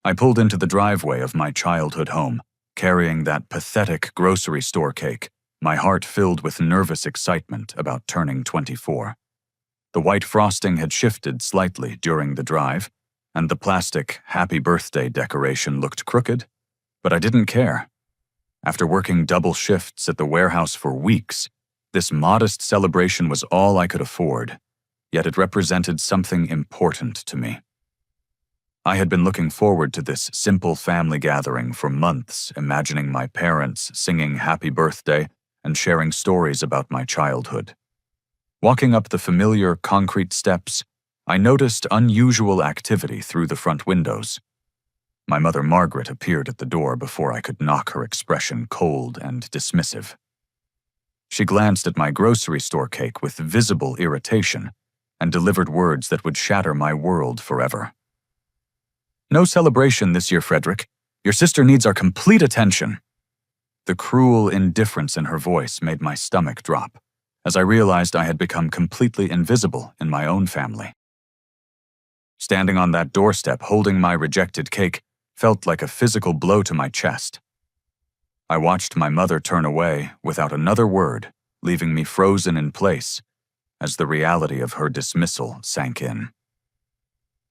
I pulled into the driveway of my childhood home, carrying that pathetic grocery store cake, my heart filled with nervous excitement about turning 24. The white frosting had shifted slightly during the drive, and the plastic happy birthday decoration looked crooked, but I didn't care. After working double shifts at the warehouse for weeks, this modest celebration was all I could afford, yet it represented something important to me. I had been looking forward to this simple family gathering for months, imagining my parents singing happy birthday and sharing stories about my childhood. Walking up the familiar concrete steps, I noticed unusual activity through the front windows. My mother Margaret appeared at the door before I could knock her expression cold and dismissive. She glanced at my grocery store cake with visible irritation and delivered words that would shatter my world forever. "No celebration this year, Frederick. Your sister needs our complete attention." The cruel indifference in her voice made my stomach drop, as I realized I had become completely invisible in my own family. Standing on that doorstep holding my rejected cake felt like a physical blow to my chest. I watched my mother turn away without another word, leaving me frozen in place as the reality of her dismissal sank in.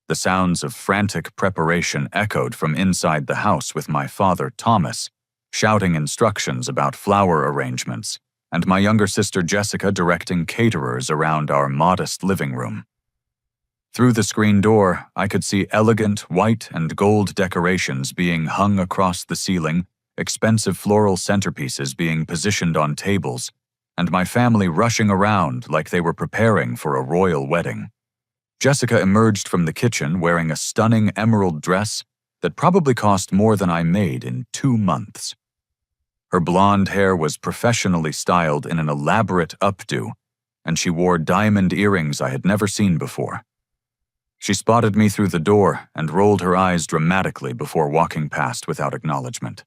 The sounds of frantic preparation echoed from inside the house with my father, Thomas, shouting instructions about flower arrangements, and my younger sister, Jessica, directing caterers around our modest living room. Through the screen door, I could see elegant white and gold decorations being hung across the ceiling, expensive floral centerpieces being positioned on tables, and my family rushing around like they were preparing for a royal wedding. Jessica emerged from the kitchen wearing a stunning emerald dress that probably cost more than I made in 2 months. Her blonde hair was professionally styled in an elaborate updo, and she wore diamond earrings I had never seen before. She spotted me through the door and rolled her eyes dramatically before walking past without acknowledgement.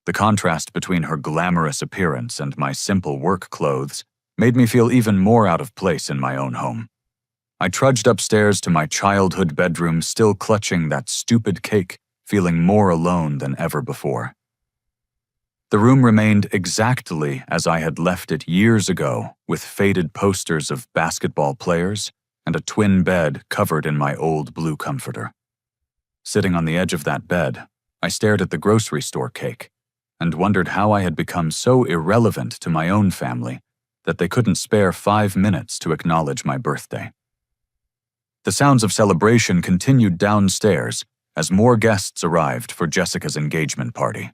The contrast between her glamorous appearance and my simple work clothes made me feel even more out of place in my own home. I trudged upstairs to my childhood bedroom, still clutching that stupid cake, feeling more alone than ever before. The room remained exactly as I had left it years ago, with faded posters of basketball players and a twin bed covered in my old blue comforter. Sitting on the edge of that bed, I stared at the grocery store cake and wondered how I had become so irrelevant to my own family that they couldn't spare 5 minutes to acknowledge my birthday. The sounds of celebration continued downstairs as more guests arrived for Jessica's engagement party.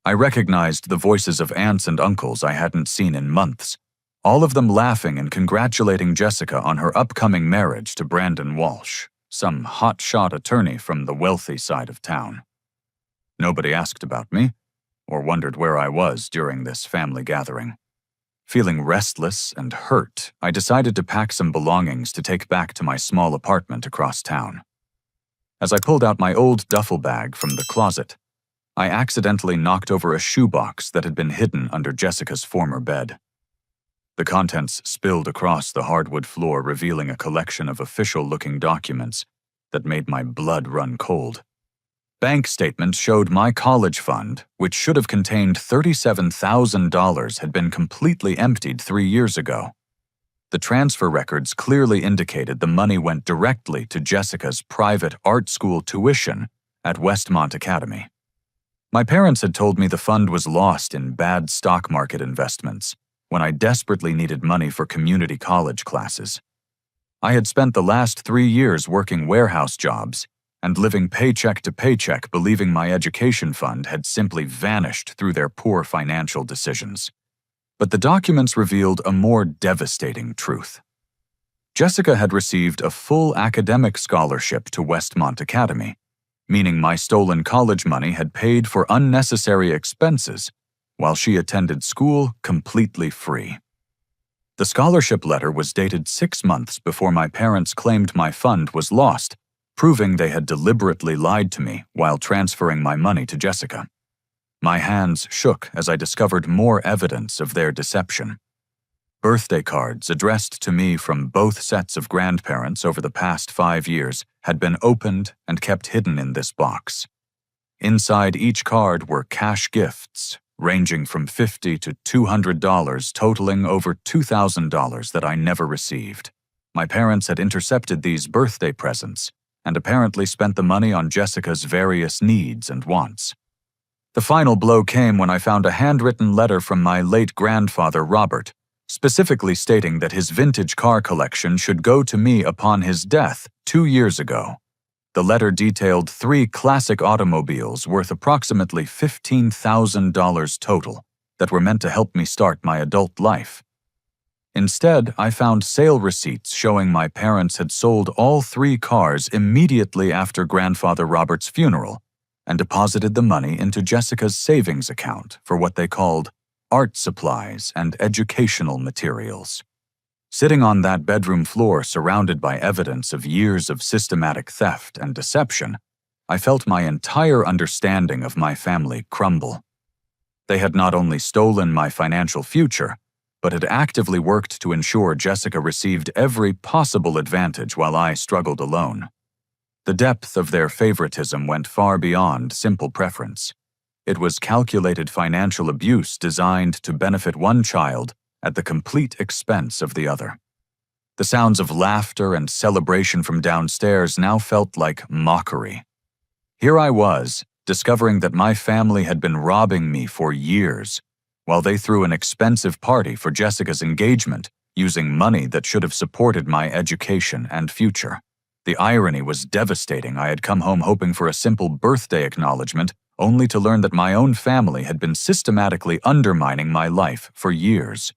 I recognized the voices of aunts and uncles I hadn't seen in months, all of them laughing and congratulating Jessica on her upcoming marriage to Brandon Walsh, some hotshot attorney from the wealthy side of town. Nobody asked about me or wondered where I was during this family gathering. Feeling restless and hurt, I decided to pack some belongings to take back to my small apartment across town. As I pulled out my old duffel bag from the closet, I accidentally knocked over a shoebox that had been hidden under Jessica's former bed. The contents spilled across the hardwood floor, revealing a collection of official-looking documents that made my blood run cold. Bank statements showed my college fund, which should have contained $37,000, had been completely emptied 3 years ago. The transfer records clearly indicated the money went directly to Jessica's private art school tuition at Westmont Academy. My parents had told me the fund was lost in bad stock market investments when I desperately needed money for community college classes. I had spent the last 3 years working warehouse jobs and living paycheck to paycheck, believing my education fund had simply vanished through their poor financial decisions. But the documents revealed a more devastating truth. Jessica had received a full academic scholarship to Westmont Academy, meaning my stolen college money had paid for unnecessary expenses while she attended school completely free. The scholarship letter was dated 6 months before my parents claimed my fund was lost, proving they had deliberately lied to me while transferring my money to Jessica. My hands shook as I discovered more evidence of their deception. Birthday cards addressed to me from both sets of grandparents over the past 5 years had been opened and kept hidden in this box. Inside each card were cash gifts, ranging from $50 to $200, totaling over $2,000 that I never received. My parents had intercepted these birthday presents and apparently spent the money on Jessica's various needs and wants. The final blow came when I found a handwritten letter from my late grandfather, Robert, specifically stating that his vintage car collection should go to me upon his death 2 years ago. The letter detailed 3 classic automobiles worth approximately $15,000 total that were meant to help me start my adult life. Instead, I found sale receipts showing my parents had sold all 3 cars immediately after Grandfather Robert's funeral and deposited the money into Jessica's savings account for what they called art supplies and educational materials. Sitting on that bedroom floor surrounded by evidence of years of systematic theft and deception, I felt my entire understanding of my family crumble. They had not only stolen my financial future, but had actively worked to ensure Jessica received every possible advantage while I struggled alone. The depth of their favoritism went far beyond simple preference. It was calculated financial abuse designed to benefit one child at the complete expense of the other. The sounds of laughter and celebration from downstairs now felt like mockery. Here I was, discovering that my family had been robbing me for years, while they threw an expensive party for Jessica's engagement using money that should have supported my education and future. The irony was devastating. I had come home hoping for a simple birthday acknowledgement, only to learn that my own family had been systematically undermining my life for years.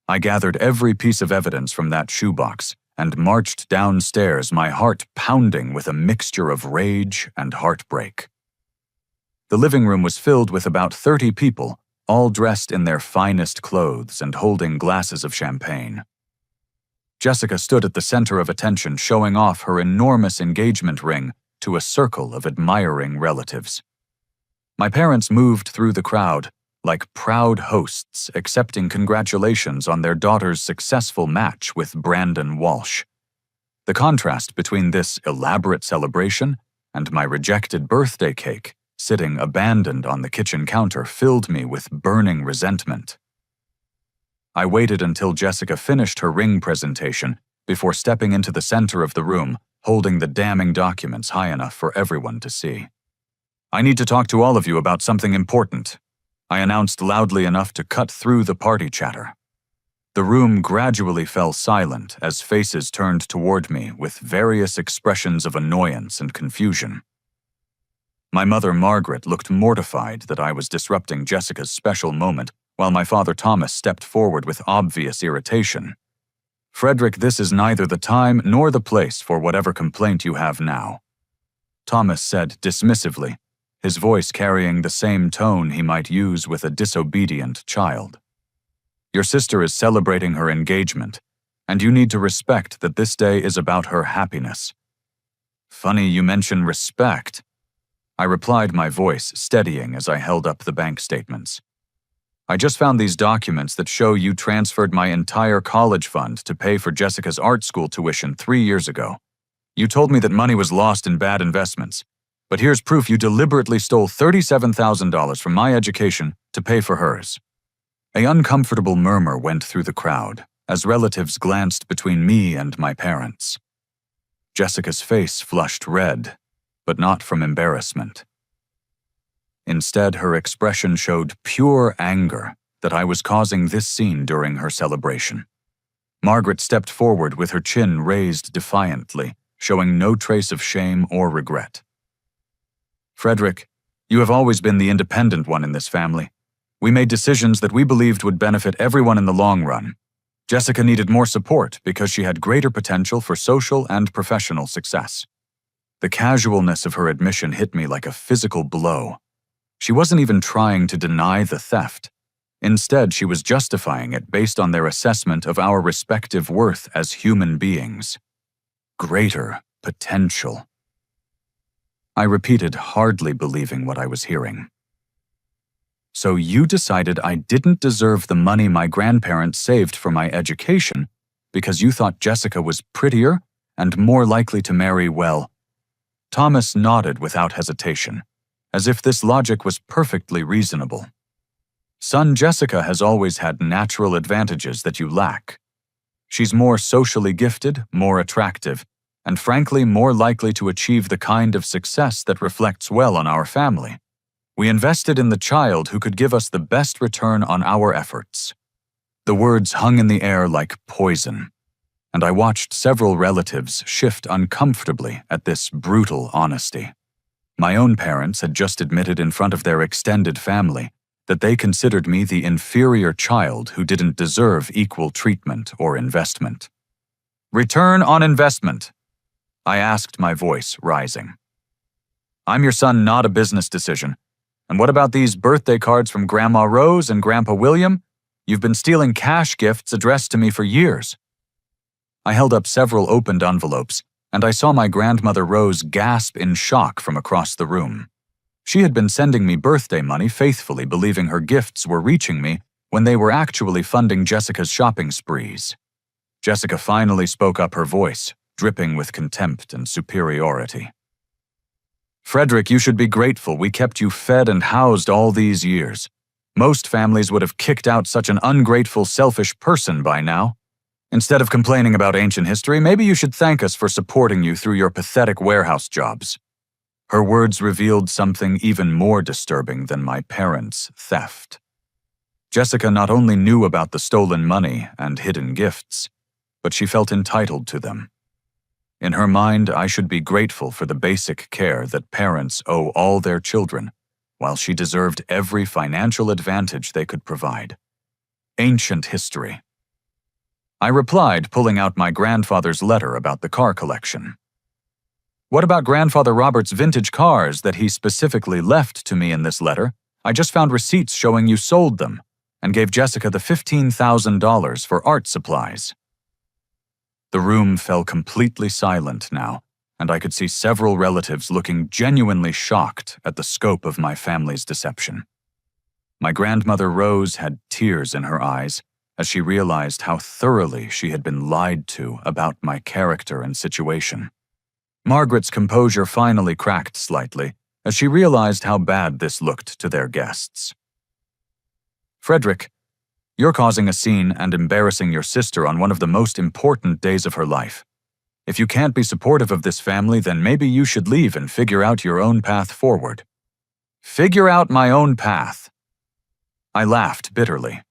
I gathered every piece of evidence from that shoebox and marched downstairs, my heart pounding with a mixture of rage and heartbreak. The living room was filled with about 30 people, all dressed in their finest clothes and holding glasses of champagne. Jessica stood at the center of attention, showing off her enormous engagement ring to a circle of admiring relatives. My parents moved through the crowd like proud hosts accepting congratulations on their daughter's successful match with Brandon Walsh. The contrast between this elaborate celebration and my rejected birthday cake sitting abandoned on the kitchen counter filled me with burning resentment. I waited until Jessica finished her ring presentation before stepping into the center of the room, holding the damning documents high enough for everyone to see. "I need to talk to all of you about something important," I announced loudly enough to cut through the party chatter. The room gradually fell silent as faces turned toward me with various expressions of annoyance and confusion. My mother, Margaret, looked mortified that I was disrupting Jessica's special moment, while my father, Thomas, stepped forward with obvious irritation. "Frederick, this is neither the time nor the place for whatever complaint you have now," Thomas said dismissively, his voice carrying the same tone he might use with a disobedient child. "Your sister is celebrating her engagement, and you need to respect that this day is about her happiness." "Funny you mention respect," I replied, my voice steadying as I held up the bank statements. "I just found these documents that show you transferred my entire college fund to pay for Jessica's art school tuition 3 years ago. You told me that money was lost in bad investments, but here's proof you deliberately stole $37,000 from my education to pay for hers." An uncomfortable murmur went through the crowd as relatives glanced between me and my parents. Jessica's face flushed red, but not from embarrassment. Instead, her expression showed pure anger that I was causing this scene during her celebration. Margaret stepped forward with her chin raised defiantly, showing no trace of shame or regret. "Frederick, you have always been the independent one in this family. We made decisions that we believed would benefit everyone in the long run. Jessica needed more support because she had greater potential for social and professional success." The casualness of her admission hit me like a physical blow. She wasn't even trying to deny the theft. Instead, she was justifying it based on their assessment of our respective worth as human beings. Greater potential. I repeated, hardly believing what I was hearing. So you decided I didn't deserve the money my grandparents saved for my education because you thought Jessica was prettier and more likely to marry well. Thomas nodded without hesitation, as if this logic was perfectly reasonable. Son Jessica has always had natural advantages that you lack. She's more socially gifted, more attractive, and frankly more likely to achieve the kind of success that reflects well on our family. We invested in the child who could give us the best return on our efforts. The words hung in the air like poison, and I watched several relatives shift uncomfortably at this brutal honesty. My own parents had just admitted in front of their extended family that they considered me the inferior child who didn't deserve equal treatment or investment. Return on investment, I asked, my voice rising. I'm your son, not a business decision. And what about these birthday cards from Grandma Rose and Grandpa William? You've been stealing cash gifts addressed to me for years. I held up several opened envelopes, and I saw my grandmother Rose gasp in shock from across the room. She had been sending me birthday money faithfully, believing her gifts were reaching me when they were actually funding Jessica's shopping sprees. Jessica finally spoke up, her voice dripping with contempt and superiority. Frederick, you should be grateful we kept you fed and housed all these years. Most families would have kicked out such an ungrateful, selfish person by now. Instead of complaining about ancient history, maybe you should thank us for supporting you through your pathetic warehouse jobs. Her words revealed something even more disturbing than my parents' theft. Jessica not only knew about the stolen money and hidden gifts, but she felt entitled to them. In her mind, I should be grateful for the basic care that parents owe all their children, while she deserved every financial advantage they could provide. Ancient history. I replied, pulling out my grandfather's letter about the car collection. What about Grandfather Robert's vintage cars that he specifically left to me in this letter? I just found receipts showing you sold them and gave Jessica the $15,000 for art supplies. The room fell completely silent now, and I could see several relatives looking genuinely shocked at the scope of my family's deception. My grandmother Rose had tears in her eyes as she realized how thoroughly she had been lied to about my character and situation. Margaret's composure finally cracked slightly as she realized how bad this looked to their guests. Frederick, you're causing a scene and embarrassing your sister on one of the most important days of her life. If you can't be supportive of this family, then maybe you should leave and figure out your own path forward. Figure out my own path. I laughed bitterly.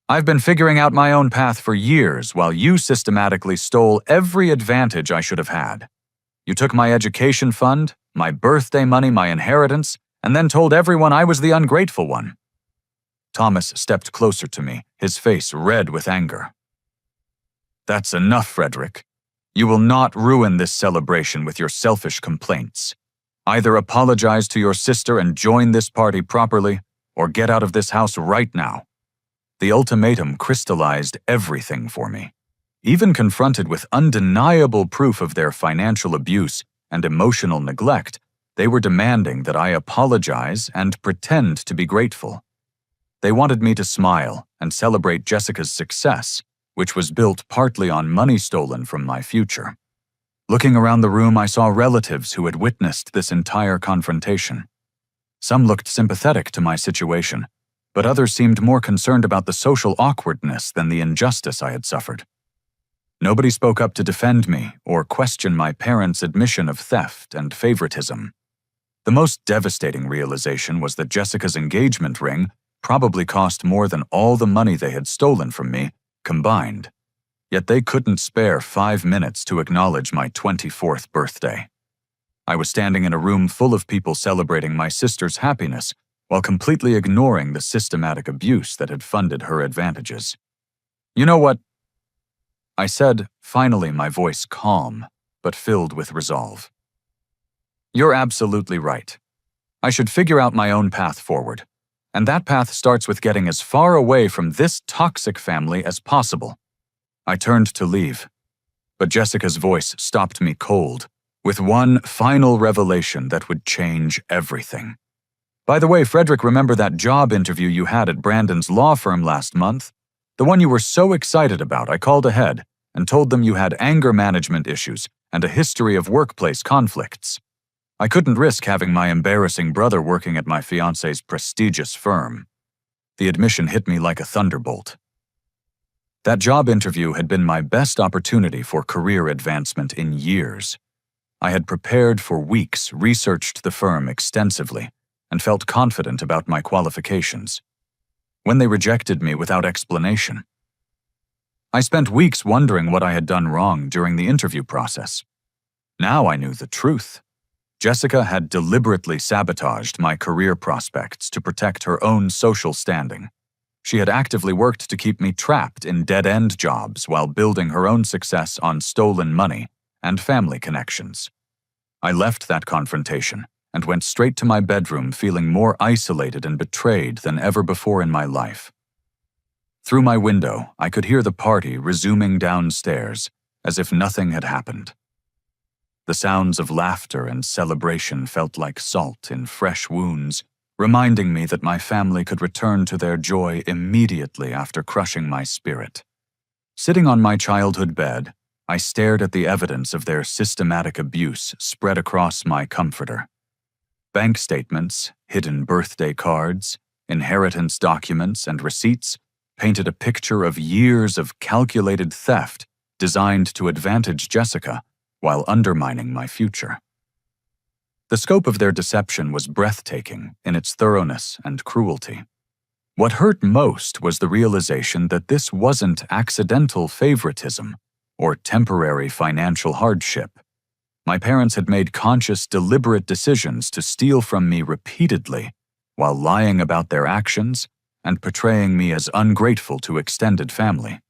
I've been figuring out my own path for years while you systematically stole every advantage I should have had. You took my education fund, my birthday money, my inheritance, and then told everyone I was the ungrateful one. Thomas stepped closer to me, his face red with anger. That's enough, Frederick. You will not ruin this celebration with your selfish complaints. Either apologize to your sister and join this party properly, or get out of this house right now. The ultimatum crystallized everything for me. Even confronted with undeniable proof of their financial abuse and emotional neglect, they were demanding that I apologize and pretend to be grateful. They wanted me to smile and celebrate Jessica's success, which was built partly on money stolen from my future. Looking around the room, I saw relatives who had witnessed this entire confrontation. Some looked sympathetic to my situation, but others seemed more concerned about the social awkwardness than the injustice I had suffered. Nobody spoke up to defend me or question my parents' admission of theft and favoritism. The most devastating realization was that Jessica's engagement ring probably cost more than all the money they had stolen from me combined. Yet they couldn't spare 5 minutes to acknowledge my 24th birthday. I was standing in a room full of people celebrating my sister's happiness while completely ignoring the systematic abuse that had funded her advantages. You know what? I said, finally, my voice calm, but filled with resolve. You're absolutely right. I should figure out my own path forward, and that path starts with getting as far away from this toxic family as possible. I turned to leave, but Jessica's voice stopped me cold, with one final revelation that would change everything. By the way, Frederick, remember that job interview you had at Brandon's law firm last month? The one you were so excited about. I called ahead and told them you had anger management issues and a history of workplace conflicts. I couldn't risk having my embarrassing brother working at my fiancé's prestigious firm. The admission hit me like a thunderbolt. That job interview had been my best opportunity for career advancement in years. I had prepared for weeks, researched the firm extensively, and felt confident about my qualifications. When they rejected me without explanation, I spent weeks wondering what I had done wrong during the interview process. Now I knew the truth. Jessica had deliberately sabotaged my career prospects to protect her own social standing. She had actively worked to keep me trapped in dead-end jobs while building her own success on stolen money and family connections. I left that confrontation and went straight to my bedroom feeling more isolated and betrayed than ever before in my life. Through my window, I could hear the party resuming downstairs as if nothing had happened. The sounds of laughter and celebration felt like salt in fresh wounds, reminding me that my family could return to their joy immediately after crushing my spirit. Sitting on my childhood bed, I stared at the evidence of their systematic abuse spread across my comforter. Bank statements, hidden birthday cards, inheritance documents, and receipts painted a picture of years of calculated theft designed to advantage Jessica while undermining my future. The scope of their deception was breathtaking in its thoroughness and cruelty. What hurt most was the realization that this wasn't accidental favoritism or temporary financial hardship. My parents had made conscious, deliberate decisions to steal from me repeatedly while lying about their actions and portraying me as ungrateful to extended family.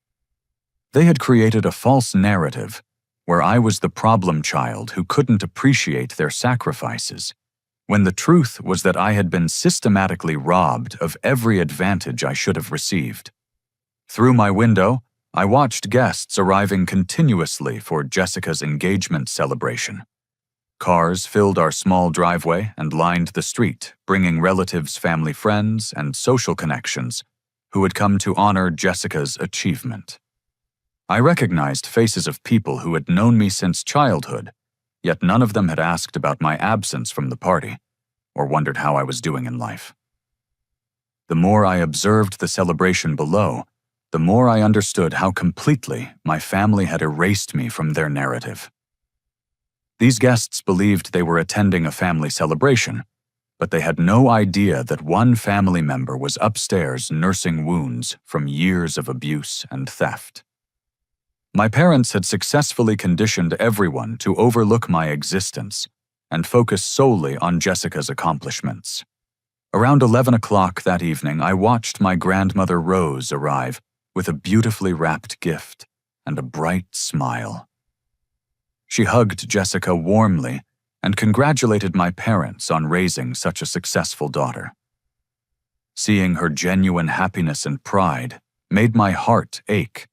They had created a false narrative where I was the problem child who couldn't appreciate their sacrifices, when the truth was that I had been systematically robbed of every advantage I should have received. Through my window, I watched guests arriving continuously for Jessica's engagement celebration. Cars filled our small driveway and lined the street, bringing relatives, family friends, and social connections who had come to honor Jessica's achievement. I recognized faces of people who had known me since childhood, yet none of them had asked about my absence from the party or wondered how I was doing in life. The more I observed the celebration below, the more I understood how completely my family had erased me from their narrative. These guests believed they were attending a family celebration, but they had no idea that one family member was upstairs nursing wounds from years of abuse and theft. My parents had successfully conditioned everyone to overlook my existence and focus solely on Jessica's accomplishments. Around 11 o'clock that evening, I watched my grandmother Rose arrive with a beautifully wrapped gift and a bright smile. She hugged Jessica warmly and congratulated my parents on raising such a successful daughter. Seeing her genuine happiness and pride made my heart ache,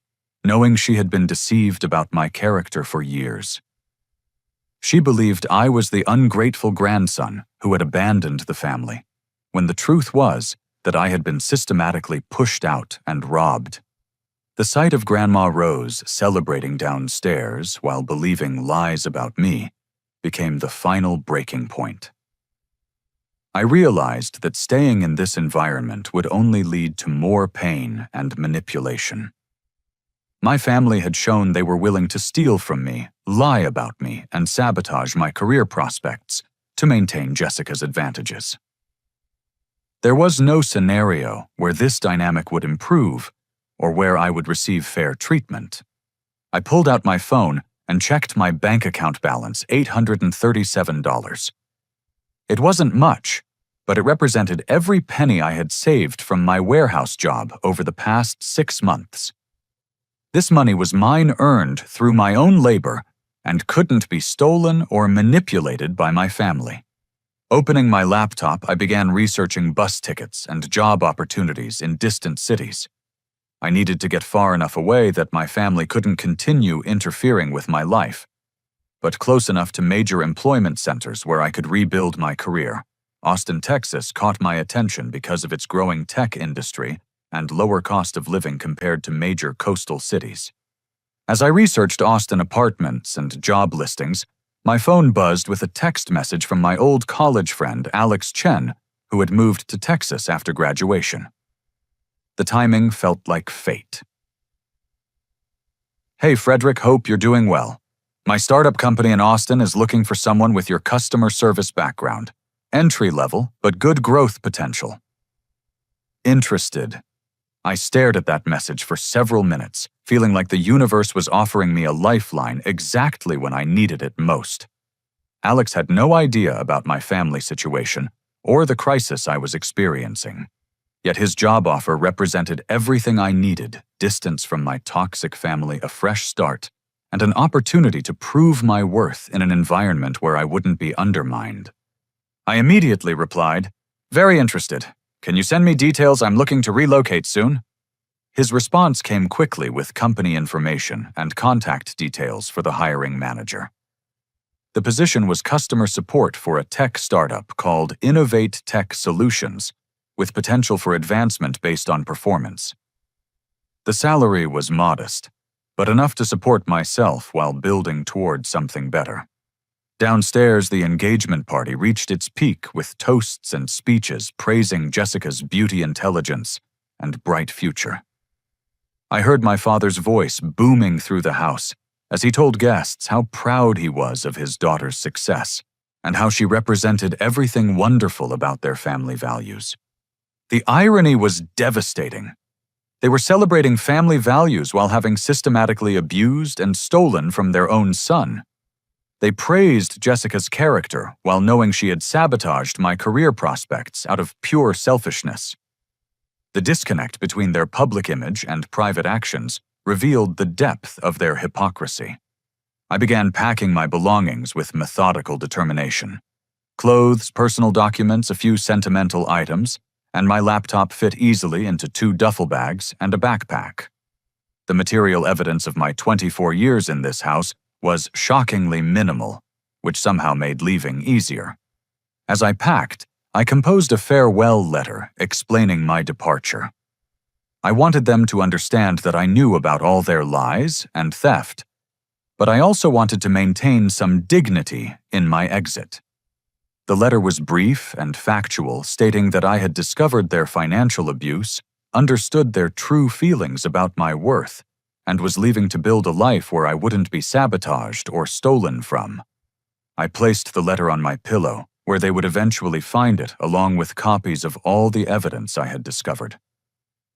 knowing she had been deceived about my character for years. She believed I was the ungrateful grandson who had abandoned the family, when the truth was that I had been systematically pushed out and robbed. The sight of Grandma Rose celebrating downstairs while believing lies about me became the final breaking point. I realized that staying in this environment would only lead to more pain and manipulation. My family had shown they were willing to steal from me, lie about me, and sabotage my career prospects to maintain Jessica's advantages. There was no scenario where this dynamic would improve or where I would receive fair treatment. I pulled out my phone and checked my bank account balance, $837. It wasn't much, but it represented every penny I had saved from my warehouse job over the past 6 months. This money was mine earned through my own labor and couldn't be stolen or manipulated by my family. Opening my laptop, I began researching bus tickets and job opportunities in distant cities. I needed to get far enough away that my family couldn't continue interfering with my life, but close enough to major employment centers where I could rebuild my career, Austin, Texas caught my attention because of its growing tech industry and lower cost of living compared to major coastal cities. As I researched Austin apartments and job listings, my phone buzzed with a text message from my old college friend Alex Chen, who had moved to Texas after graduation. The timing felt like fate. "Hey Frederick, hope you're doing well. My startup company in Austin is looking for someone with your customer service background. Entry level, but good growth potential." Interested. I stared at that message for several minutes, feeling like the universe was offering me a lifeline exactly when I needed it most. Alex had no idea about my family situation or the crisis I was experiencing. Yet his job offer represented everything I needed: distance from my toxic family, a fresh start, and an opportunity to prove my worth in an environment where I wouldn't be undermined. I immediately replied, "Very interested. Can you send me details? I'm looking to relocate soon." His response came quickly with company information and contact details for the hiring manager. The position was customer support for a tech startup called Innovate Tech Solutions, with potential for advancement based on performance. The salary was modest, but enough to support myself while building toward something better. Downstairs, the engagement party reached its peak with toasts and speeches praising Jessica's beauty, intelligence, and bright future. I heard my father's voice booming through the house as he told guests how proud he was of his daughter's success and how she represented everything wonderful about their family values. The irony was devastating. They were celebrating family values while having systematically abused and stolen from their own son. They praised Jessica's character while knowing she had sabotaged my career prospects out of pure selfishness. The disconnect between their public image and private actions revealed the depth of their hypocrisy. I began packing my belongings with methodical determination. Clothes, personal documents, a few sentimental items, and my laptop fit easily into 2 duffel bags and a backpack. The material evidence of my 24 years in this house was shockingly minimal, which somehow made leaving easier. As I packed, I composed a farewell letter explaining my departure. I wanted them to understand that I knew about all their lies and theft, but I also wanted to maintain some dignity in my exit. The letter was brief and factual, stating that I had discovered their financial abuse, understood their true feelings about my worth, and was leaving to build a life where I wouldn't be sabotaged or stolen from. I placed the letter on my pillow, where they would eventually find it along with copies of all the evidence I had discovered.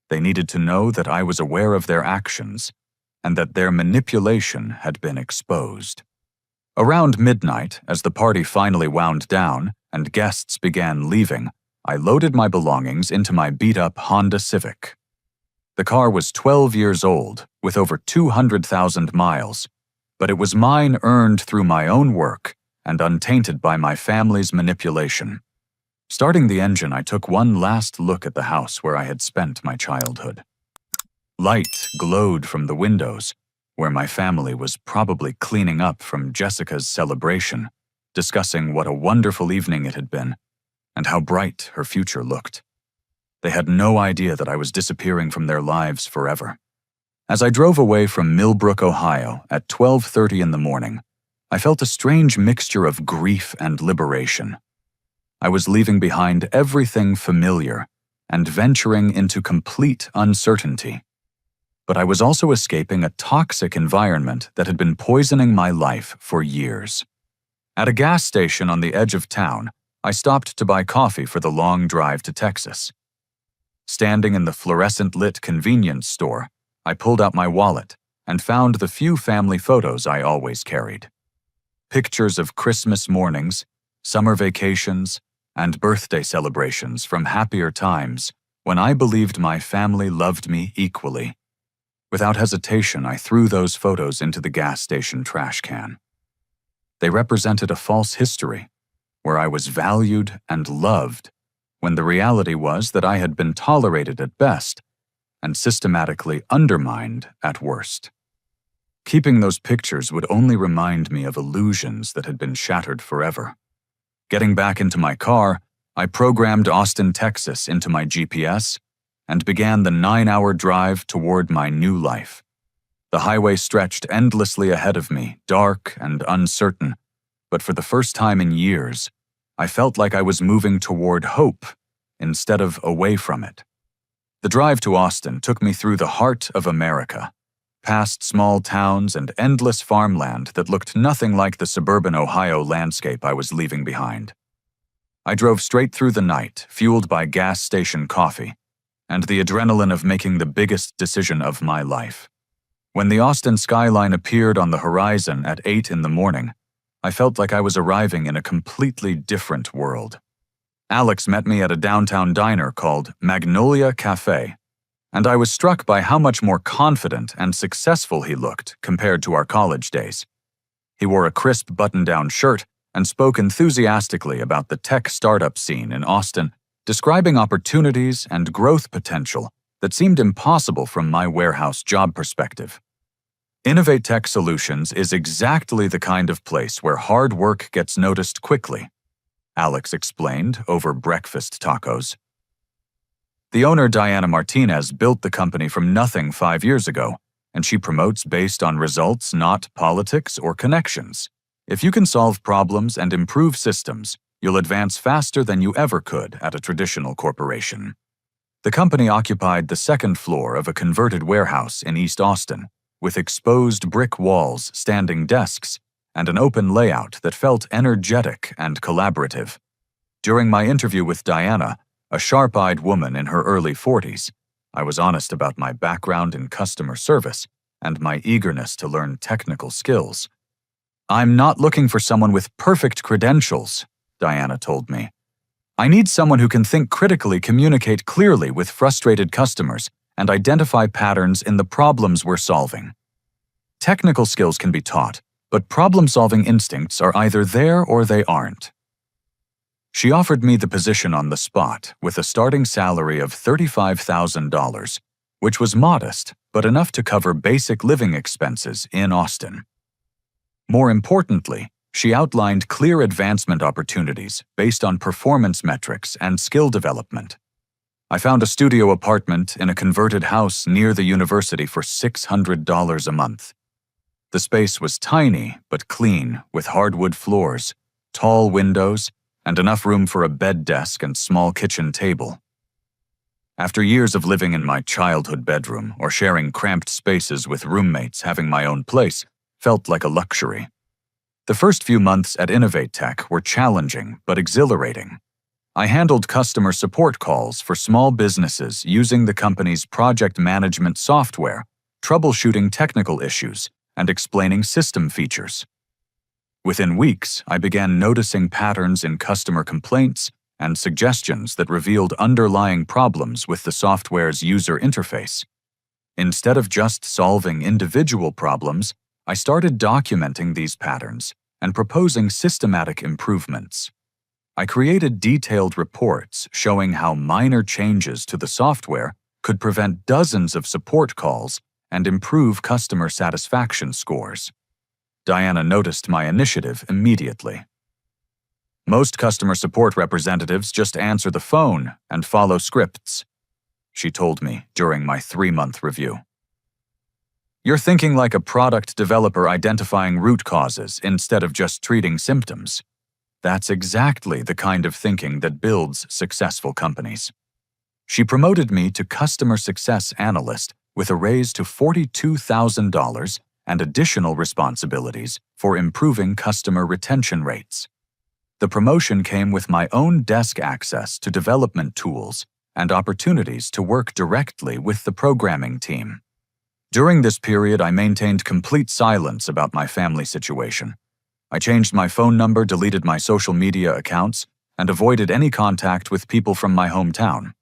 They needed to know that I was aware of their actions and that their manipulation had been exposed. Around midnight, as the party finally wound down and guests began leaving, I loaded my belongings into my beat-up Honda Civic. The car was 12 years old, with over 200,000 miles, but it was mine earned through my own work and untainted by my family's manipulation. Starting the engine, I took one last look at the house where I had spent my childhood. Light glowed from the windows, where my family was probably cleaning up from Jessica's celebration, discussing what a wonderful evening it had been and how bright her future looked. They had no idea that I was disappearing from their lives forever. As I drove away from Millbrook, Ohio at 12:30 in the morning, I felt a strange mixture of grief and liberation. I was leaving behind everything familiar and venturing into complete uncertainty. But I was also escaping a toxic environment that had been poisoning my life for years. At a gas station on the edge of town, I stopped to buy coffee for the long drive to Texas. Standing in the fluorescent-lit convenience store, I pulled out my wallet and found the few family photos I always carried. Pictures of Christmas mornings, summer vacations, and birthday celebrations from happier times when I believed my family loved me equally. Without hesitation, I threw those photos into the gas station trash can. They represented a false history, where I was valued and loved, when the reality was that I had been tolerated at best and systematically undermined at worst. Keeping those pictures would only remind me of illusions that had been shattered forever. Getting back into my car, I programmed Austin, Texas into my GPS and began the 9-hour drive toward my new life. The highway stretched endlessly ahead of me, dark and uncertain, but for the first time in years, I felt like I was moving toward hope instead of away from it. The drive to Austin took me through the heart of America, past small towns and endless farmland that looked nothing like the suburban Ohio landscape I was leaving behind. I drove straight through the night, fueled by gas station coffee, and the adrenaline of making the biggest decision of my life. When the Austin skyline appeared on the horizon at 8 in the morning, I felt like I was arriving in a completely different world. Alex met me at a downtown diner called Magnolia Cafe, and I was struck by how much more confident and successful he looked compared to our college days. He wore a crisp button-down shirt and spoke enthusiastically about the tech startup scene in Austin, describing opportunities and growth potential that seemed impossible from my warehouse job perspective. Innovate Tech Solutions is exactly the kind of place where hard work gets noticed quickly, Alex explained over breakfast tacos. The owner, Diana Martinez, built the company from nothing 5 years ago, and she promotes based on results, not politics or connections. If you can solve problems and improve systems, you'll advance faster than you ever could at a traditional corporation. The company occupied the second floor of a converted warehouse in East Austin, with exposed brick walls, standing desks, and an open layout that felt energetic and collaborative. During my interview with Diana, a sharp-eyed woman in her early 40s, I was honest about my background in customer service and my eagerness to learn technical skills. "I'm not looking for someone with perfect credentials," Diana told me. "I need someone who can think critically, communicate clearly with frustrated customers, and identify patterns in the problems we're solving. Technical skills can be taught, but problem-solving instincts are either there or they aren't." She offered me the position on the spot with a starting salary of $35,000, which was modest, but enough to cover basic living expenses in Austin. More importantly, she outlined clear advancement opportunities based on performance metrics and skill development. I found a studio apartment in a converted house near the university for $600 a month. The space was tiny but clean, with hardwood floors, tall windows, and enough room for a bed desk and small kitchen table. After years of living in my childhood bedroom or sharing cramped spaces with roommates, having my own place felt like a luxury. The first few months at Innovate Tech were challenging but exhilarating. I handled customer support calls for small businesses using the company's project management software, troubleshooting technical issues, and explaining system features. Within weeks, I began noticing patterns in customer complaints and suggestions that revealed underlying problems with the software's user interface. Instead of just solving individual problems, I started documenting these patterns and proposing systematic improvements. I created detailed reports showing how minor changes to the software could prevent dozens of support calls and improve customer satisfaction scores. Diana noticed my initiative immediately. "Most customer support representatives just answer the phone and follow scripts," she told me during my 3-month review. "You're thinking like a product developer identifying root causes instead of just treating symptoms." That's exactly the kind of thinking that builds successful companies. She promoted me to Customer Success Analyst with a raise to $42,000 and additional responsibilities for improving customer retention rates. The promotion came with my own desk access to development tools and opportunities to work directly with the programming team. During this period, I maintained complete silence about my family situation. I changed my phone number, deleted my social media accounts, and avoided any contact with people from my hometown.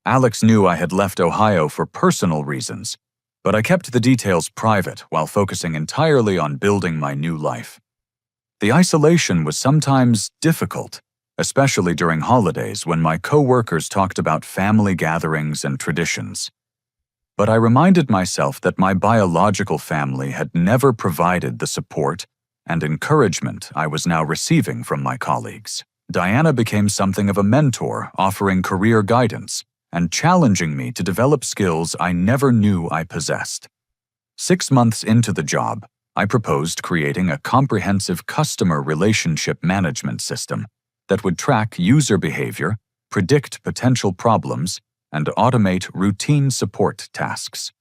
Alex knew I had left Ohio for personal reasons, but I kept the details private while focusing entirely on building my new life. The isolation was sometimes difficult, especially during holidays when my co-workers talked about family gatherings and traditions. But I reminded myself that my biological family had never provided the support and encouragement I was now receiving from my colleagues. Diana became something of a mentor, offering career guidance and challenging me to develop skills I never knew I possessed. 6 months into the job, I proposed creating a comprehensive customer relationship management system that would track user behavior, predict potential problems, and automate routine support tasks.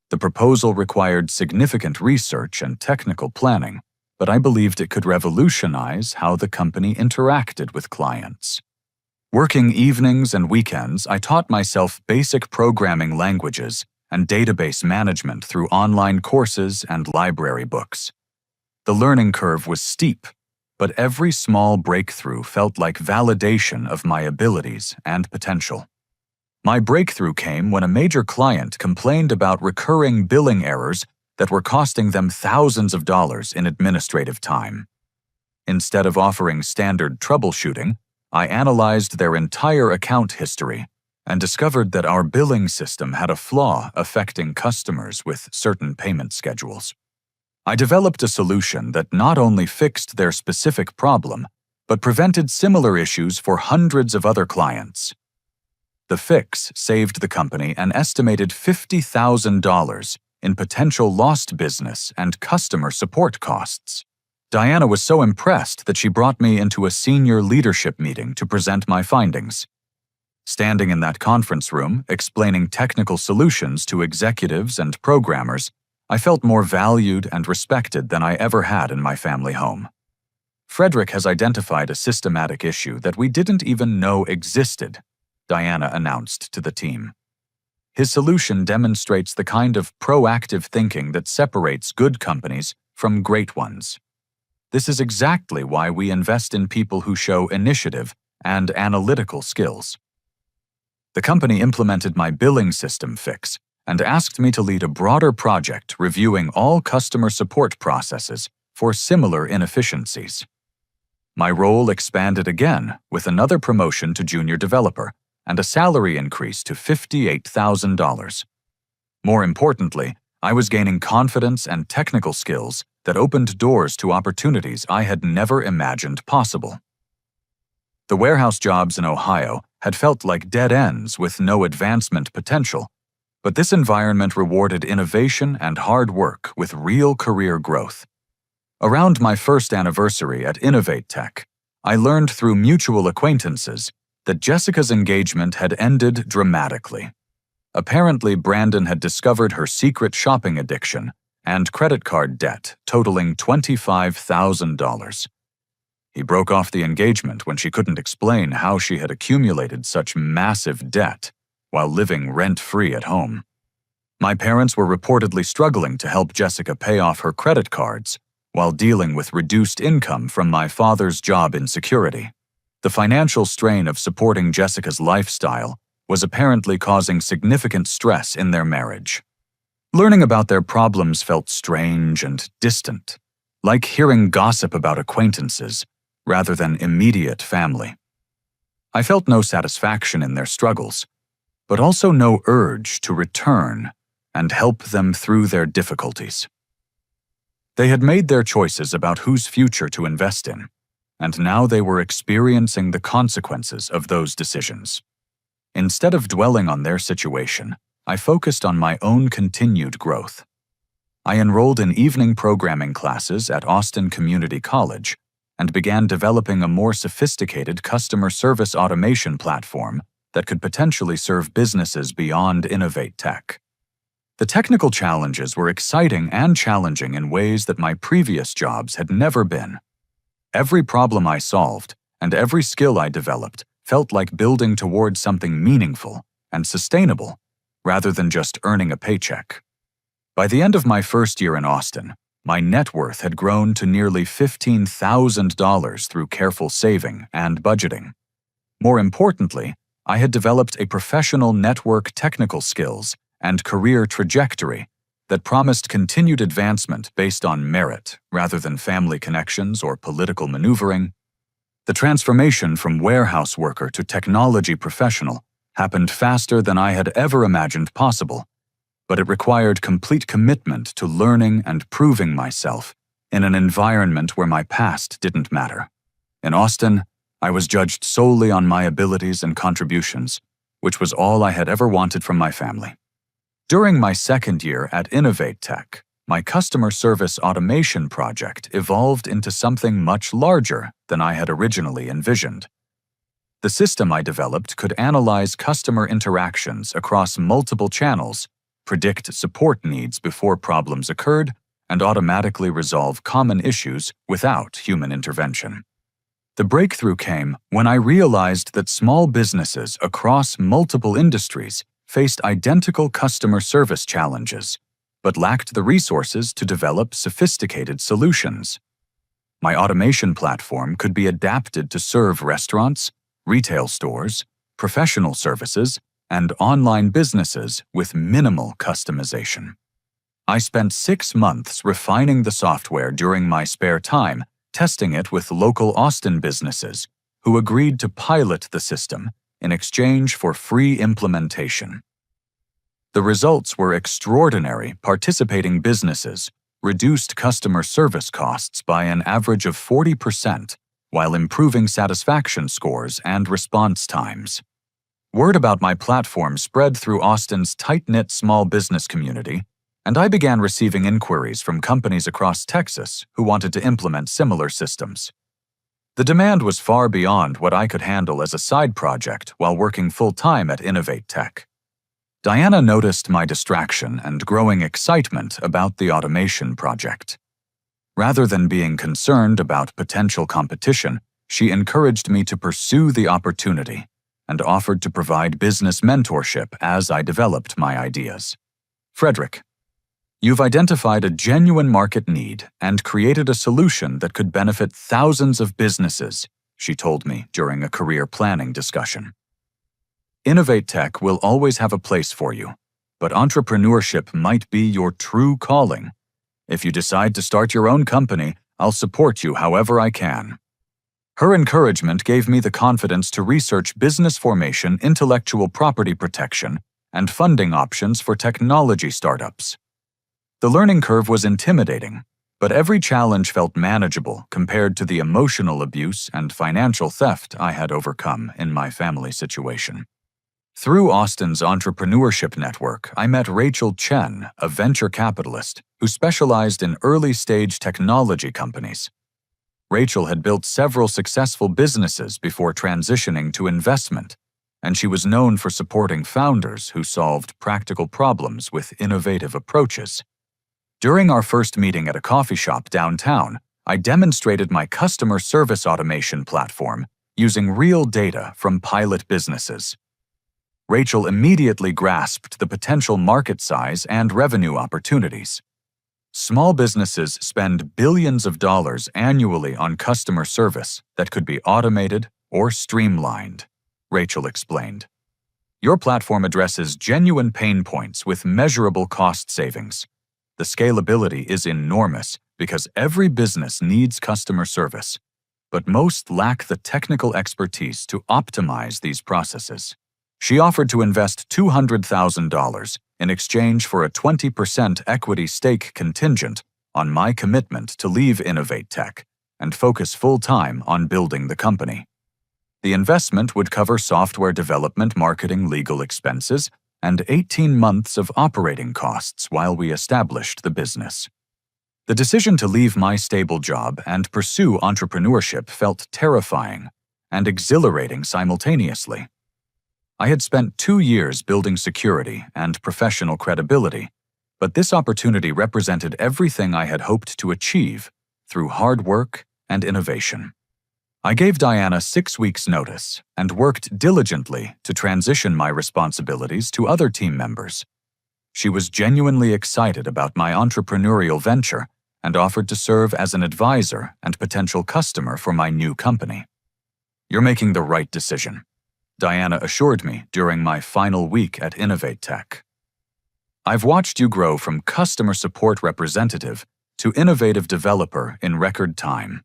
The proposal required significant research and technical planning, but I believed it could revolutionize how the company interacted with clients. Working evenings and weekends, I taught myself basic programming languages and database management through online courses and library books. The learning curve was steep, but every small breakthrough felt like validation of my abilities and potential. My breakthrough came when a major client complained about recurring billing errors that were costing them thousands of dollars in administrative time. Instead of offering standard troubleshooting, I analyzed their entire account history and discovered that our billing system had a flaw affecting customers with certain payment schedules. I developed a solution that not only fixed their specific problem, but prevented similar issues for hundreds of other clients. The fix saved the company an estimated $50,000 in potential lost business and customer support costs. Diana was so impressed that she brought me into a senior leadership meeting to present my findings. Standing in that conference room, explaining technical solutions to executives and programmers, I felt more valued and respected than I ever had in my family home. Frederick has identified a systematic issue that we didn't even know existed, Diana announced to the team. His solution demonstrates the kind of proactive thinking that separates good companies from great ones. This is exactly why we invest in people who show initiative and analytical skills. The company implemented my billing system fix and asked me to lead a broader project reviewing all customer support processes for similar inefficiencies. My role expanded again with another promotion to junior developer and a salary increase to $58,000. More importantly, I was gaining confidence and technical skills that opened doors to opportunities I had never imagined possible. The warehouse jobs in Ohio had felt like dead ends with no advancement potential, but this environment rewarded innovation and hard work with real career growth. Around my first anniversary at Innovate Tech, I learned through mutual acquaintances that Jessica's engagement had ended dramatically. Apparently, Brandon had discovered her secret shopping addiction and credit card debt totaling $25,000. He broke off the engagement when she couldn't explain how she had accumulated such massive debt while living rent-free at home. My parents were reportedly struggling to help Jessica pay off her credit cards while dealing with reduced income from my father's job insecurity. The financial strain of supporting Jessica's lifestyle was apparently causing significant stress in their marriage. Learning about their problems felt strange and distant, like hearing gossip about acquaintances rather than immediate family. I felt no satisfaction in their struggles, but also no urge to return and help them through their difficulties. They had made their choices about whose future to invest in, and now they were experiencing the consequences of those decisions. Instead of dwelling on their situation, I focused on my own continued growth. I enrolled in evening programming classes at Austin Community College and began developing a more sophisticated customer service automation platform that could potentially serve businesses beyond Innovate Tech. The technical challenges were exciting and challenging in ways that my previous jobs had never been. Every problem I solved and every skill I developed felt like building towards something meaningful and sustainable, rather than just earning a paycheck. By the end of my first year in Austin, my net worth had grown to nearly $15,000 through careful saving and budgeting. More importantly, I had developed a professional network technical skills and career trajectory that promised continued advancement based on merit rather than family connections or political maneuvering. The transformation from warehouse worker to technology professional happened faster than I had ever imagined possible, but it required complete commitment to learning and proving myself in an environment where my past didn't matter. In Austin, I was judged solely on my abilities and contributions, which was all I had ever wanted from my family. During my second year at Innovate Tech, my customer service automation project evolved into something much larger than I had originally envisioned. The system I developed could analyze customer interactions across multiple channels, predict support needs before problems occurred, and automatically resolve common issues without human intervention. The breakthrough came when I realized that small businesses across multiple industries faced identical customer service challenges, but lacked the resources to develop sophisticated solutions. My automation platform could be adapted to serve restaurants, retail stores, professional services, and online businesses with minimal customization. I spent 6 months refining the software during my spare time, testing it with local Austin businesses who agreed to pilot the system in exchange for free implementation. The results were extraordinary. Participating businesses reduced customer service costs by an average of 40%, while improving satisfaction scores and response times. Word about my platform spread through Austin's tight-knit small business community, and I began receiving inquiries from companies across Texas who wanted to implement similar systems. The demand was far beyond what I could handle as a side project while working full-time at Innovate Tech. Diana noticed my distraction and growing excitement about the automation project. Rather than being concerned about potential competition, she encouraged me to pursue the opportunity and offered to provide business mentorship as I developed my ideas. Frederick, you've identified a genuine market need and created a solution that could benefit thousands of businesses, she told me during a career planning discussion. Innovate Tech will always have a place for you, but entrepreneurship might be your true calling. If you decide to start your own company, I'll support you however I can. Her encouragement gave me the confidence to research business formation, intellectual property protection, and funding options for technology startups. The learning curve was intimidating, but every challenge felt manageable compared to the emotional abuse and financial theft I had overcome in my family situation. Through Austin's entrepreneurship network, I met Rachel Chen, a venture capitalist who specialized in early-stage technology companies. Rachel had built several successful businesses before transitioning to investment, and she was known for supporting founders who solved practical problems with innovative approaches. During our first meeting at a coffee shop downtown, I demonstrated my customer service automation platform using real data from pilot businesses. Rachel immediately grasped the potential market size and revenue opportunities. Small businesses spend billions of dollars annually on customer service that could be automated or streamlined, Rachel explained. Your platform addresses genuine pain points with measurable cost savings. The scalability is enormous because every business needs customer service, but most lack the technical expertise to optimize these processes. She offered to invest $200,000 in exchange for a 20% equity stake contingent on my commitment to leave Innovate Tech and focus full-time on building the company. The investment would cover software development, marketing, legal expenses, and 18 months of operating costs while we established the business. The decision to leave my stable job and pursue entrepreneurship felt terrifying and exhilarating simultaneously. I had spent 2 years building security and professional credibility, but this opportunity represented everything I had hoped to achieve through hard work and innovation. I gave Diana 6 weeks' notice and worked diligently to transition my responsibilities to other team members. She was genuinely excited about my entrepreneurial venture and offered to serve as an advisor and potential customer for my new company. "You're making the right decision," Diana assured me during my final week at Innovate Tech. "I've watched you grow from customer support representative to innovative developer in record time.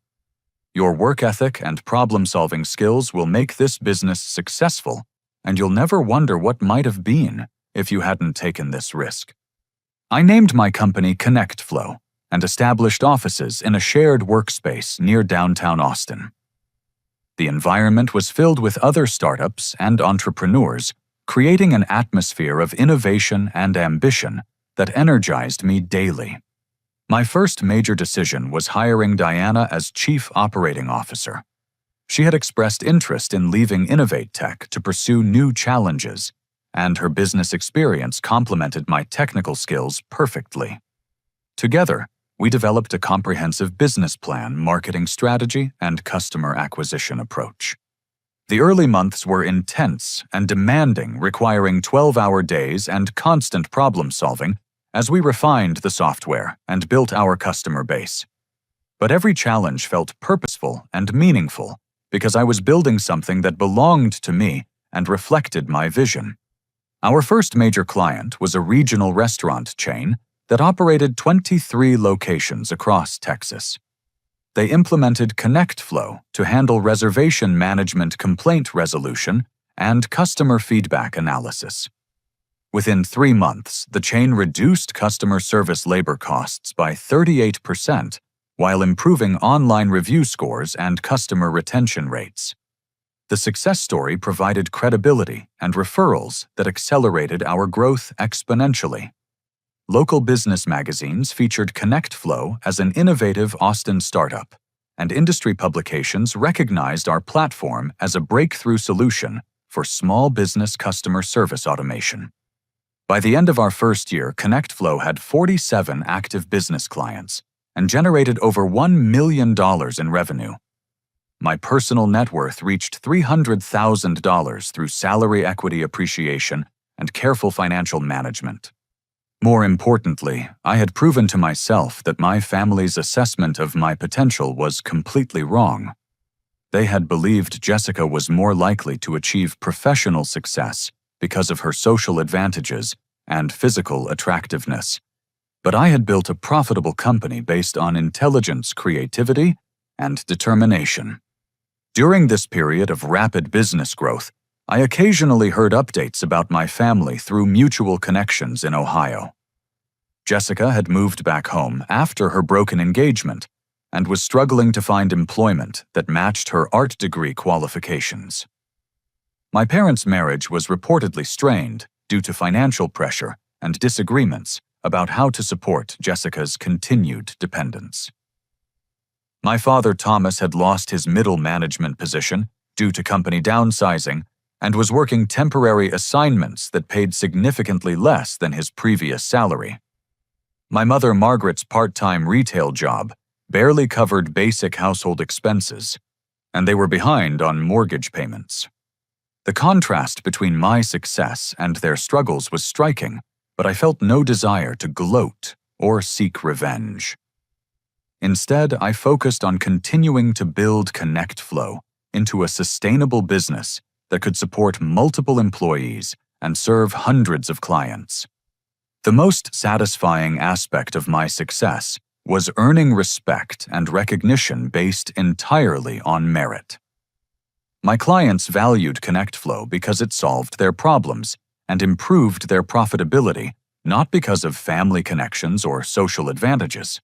Your work ethic and problem-solving skills will make this business successful, and you'll never wonder what might have been if you hadn't taken this risk." I named my company ConnectFlow and established offices in a shared workspace near downtown Austin. The environment was filled with other startups and entrepreneurs, creating an atmosphere of innovation and ambition that energized me daily. My first major decision was hiring Diana as Chief Operating Officer. She had expressed interest in leaving Innovate Tech to pursue new challenges, and her business experience complemented my technical skills perfectly. Together, we developed a comprehensive business plan, marketing strategy, and customer acquisition approach. The early months were intense and demanding, requiring 12-hour days and constant problem-solving as we refined the software and built our customer base. But every challenge felt purposeful and meaningful because I was building something that belonged to me and reflected my vision. Our first major client was a regional restaurant chain that operated 23 locations across Texas. They implemented ConnectFlow to handle reservation management, complaint resolution, and customer feedback analysis. Within 3 months, the chain reduced customer service labor costs by 38% while improving online review scores and customer retention rates. The success story provided credibility and referrals that accelerated our growth exponentially. Local business magazines featured ConnectFlow as an innovative Austin startup, and industry publications recognized our platform as a breakthrough solution for small business customer service automation. By the end of our first year, ConnectFlow had 47 active business clients and generated over $1 million in revenue. My personal net worth reached $300,000 through salary equity appreciation and careful financial management. More importantly, I had proven to myself that my family's assessment of my potential was completely wrong. They had believed Jessica was more likely to achieve professional success because of her social advantages and physical attractiveness. But I had built a profitable company based on intelligence, creativity, and determination. During this period of rapid business growth, I occasionally heard updates about my family through mutual connections in Ohio. Jessica had moved back home after her broken engagement and was struggling to find employment that matched her art degree qualifications. My parents' marriage was reportedly strained due to financial pressure and disagreements about how to support Jessica's continued dependence. My father, Thomas, had lost his middle management position due to company downsizing and was working temporary assignments that paid significantly less than his previous salary. My mother, Margaret's part-time retail job barely covered basic household expenses, and they were behind on mortgage payments. The contrast between my success and their struggles was striking, but I felt no desire to gloat or seek revenge. Instead, I focused on continuing to build ConnectFlow into a sustainable business that could support multiple employees and serve hundreds of clients. The most satisfying aspect of my success was earning respect and recognition based entirely on merit. My clients valued ConnectFlow because it solved their problems and improved their profitability, not because of family connections or social advantages.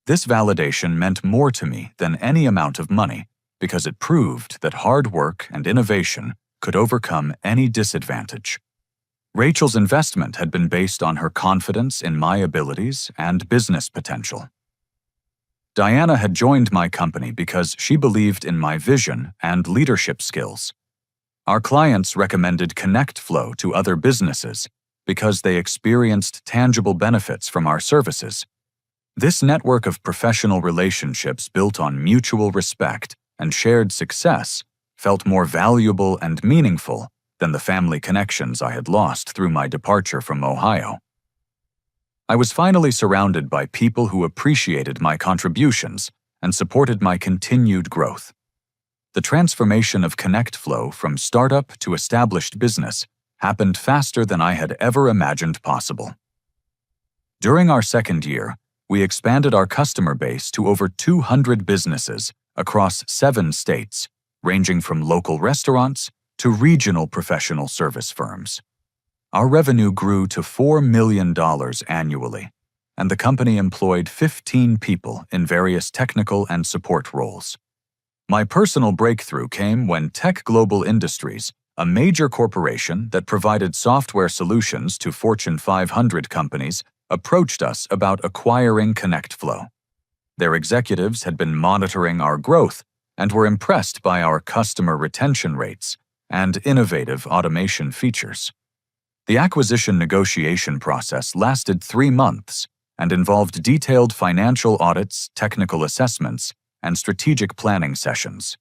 This validation meant more to me than any amount of money because it proved that hard work and innovation could overcome any disadvantage. Rachel's investment had been based on her confidence in my abilities and business potential. Diana had joined my company because she believed in my vision and leadership skills. Our clients recommended ConnectFlow to other businesses because they experienced tangible benefits from our services. This network of professional relationships built on mutual respect and shared success felt more valuable and meaningful than the family connections I had lost through my departure from Ohio. I was finally surrounded by people who appreciated my contributions and supported my continued growth. The transformation of ConnectFlow from startup to established business happened faster than I had ever imagined possible. During our second year, we expanded our customer base to over 200 businesses across 7 states, ranging from local restaurants to regional professional service firms. Our revenue grew to $4 million annually, and the company employed 15 people in various technical and support roles. My personal breakthrough came when Tech Global Industries, a major corporation that provided software solutions to Fortune 500 companies, approached us about acquiring ConnectFlow. Their executives had been monitoring our growth and were impressed by our customer retention rates and innovative automation features. The acquisition negotiation process lasted 3 months and involved detailed financial audits, technical assessments, and strategic planning sessions.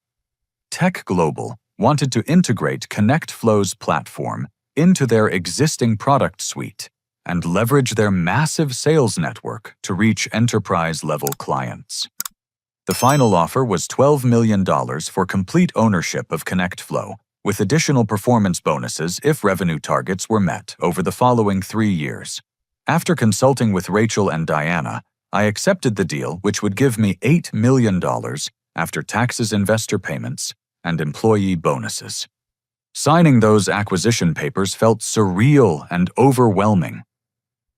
Tech Global wanted to integrate ConnectFlow's platform into their existing product suite and leverage their massive sales network to reach enterprise-level clients. The final offer was $12 million for complete ownership of ConnectFlow, with additional performance bonuses if revenue targets were met over the following 3 years. After consulting with Rachel and Diana, I accepted the deal, which would give me $8 million after taxes, investor payments, and employee bonuses. Signing those acquisition papers felt surreal and overwhelming.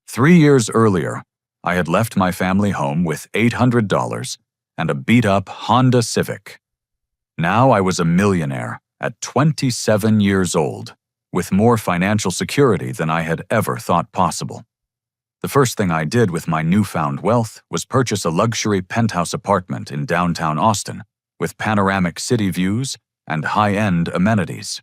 3 years earlier, I had left my family home with $800 and a beat-up Honda Civic. Now I was a millionaire at 27 years old, with more financial security than I had ever thought possible. The first thing I did with my newfound wealth was purchase a luxury penthouse apartment in downtown Austin, with panoramic city views and high-end amenities.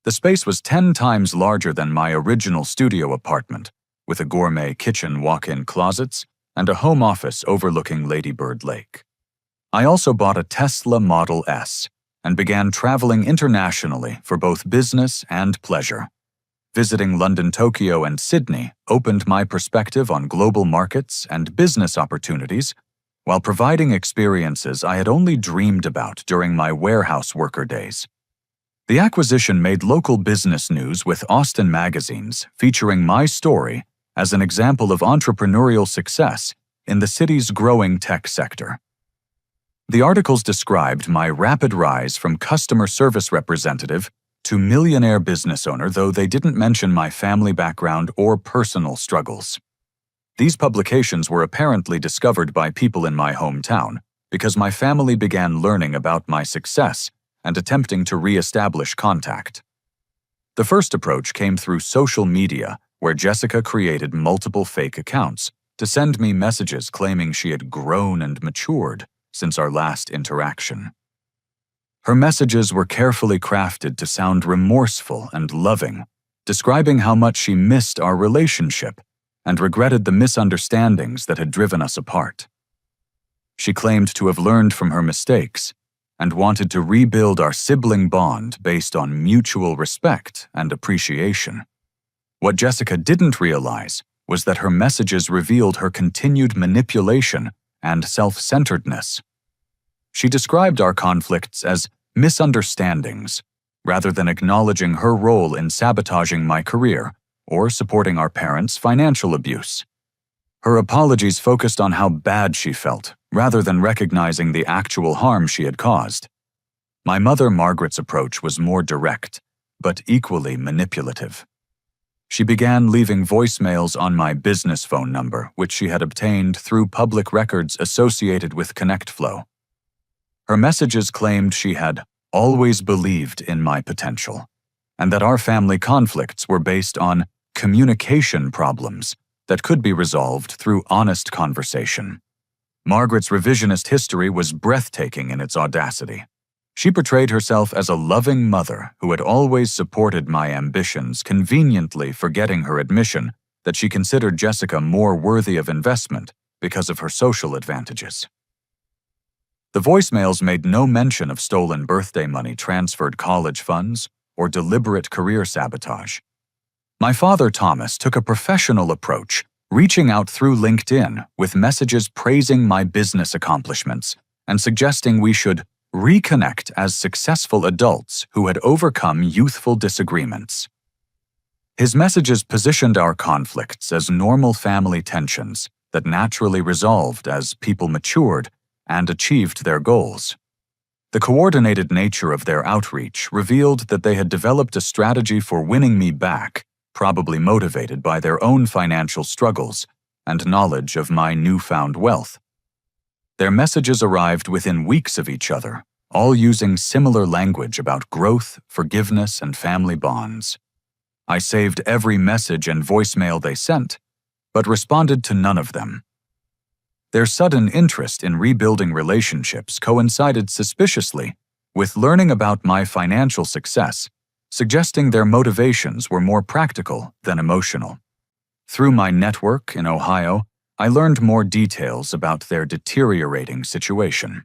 The space was 10 times larger than my original studio apartment, with a gourmet kitchen, walk-in closets, and a home office overlooking Lady Bird Lake. I also bought a Tesla Model S and began traveling internationally for both business and pleasure. Visiting London, Tokyo, and Sydney opened my perspective on global markets and business opportunities, while providing experiences I had only dreamed about during my warehouse worker days. The acquisition made local business news with Austin magazines featuring my story as an example of entrepreneurial success in the city's growing tech sector. The articles described my rapid rise from customer service representative to millionaire business owner, though they didn't mention my family background or personal struggles. These publications were apparently discovered by people in my hometown because my family began learning about my success and attempting to re-establish contact. The first approach came through social media, where Jessica created multiple fake accounts to send me messages claiming she had grown and matured since our last interaction. Her messages were carefully crafted to sound remorseful and loving, describing how much she missed our relationship and regretted the misunderstandings that had driven us apart. She claimed to have learned from her mistakes and wanted to rebuild our sibling bond based on mutual respect and appreciation. What Jessica didn't realize was that her messages revealed her continued manipulation and self-centeredness. She described our conflicts as misunderstandings, rather than acknowledging her role in sabotaging my career or supporting our parents' financial abuse. Her apologies focused on how bad she felt, rather than recognizing the actual harm she had caused. My mother, Margaret's approach was more direct, but equally manipulative. She began leaving voicemails on my business phone number, which she had obtained through public records associated with ConnectFlow. Her messages claimed she had always believed in my potential, and that our family conflicts were based on communication problems that could be resolved through honest conversation. Margaret's revisionist history was breathtaking in its audacity. She portrayed herself as a loving mother who had always supported my ambitions, conveniently forgetting her admission that she considered Jessica more worthy of investment because of her social advantages. The voicemails made no mention of stolen birthday money, transferred college funds, or deliberate career sabotage. My father, Thomas, took a professional approach, reaching out through LinkedIn with messages praising my business accomplishments and suggesting we should reconnect as successful adults who had overcome youthful disagreements. His messages positioned our conflicts as normal family tensions that naturally resolved as people matured and achieved their goals. The coordinated nature of their outreach revealed that they had developed a strategy for winning me back, probably motivated by their own financial struggles and knowledge of my newfound wealth. Their messages arrived within weeks of each other, all using similar language about growth, forgiveness, and family bonds. I saved every message and voicemail they sent, but responded to none of them. Their sudden interest in rebuilding relationships coincided suspiciously with learning about my financial success, suggesting their motivations were more practical than emotional. Through my network in Ohio, I learned more details about their deteriorating situation.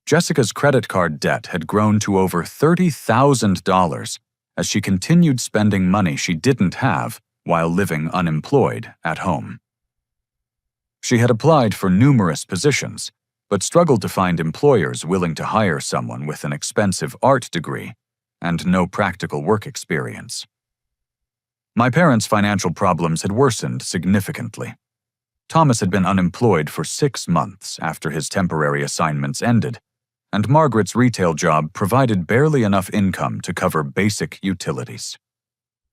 Jessica's credit card debt had grown to over $30,000 as she continued spending money she didn't have while living unemployed at home. She had applied for numerous positions, but struggled to find employers willing to hire someone with an expensive art degree and no practical work experience. My parents' financial problems had worsened significantly. Thomas had been unemployed for 6 months after his temporary assignments ended, and Margaret's retail job provided barely enough income to cover basic utilities.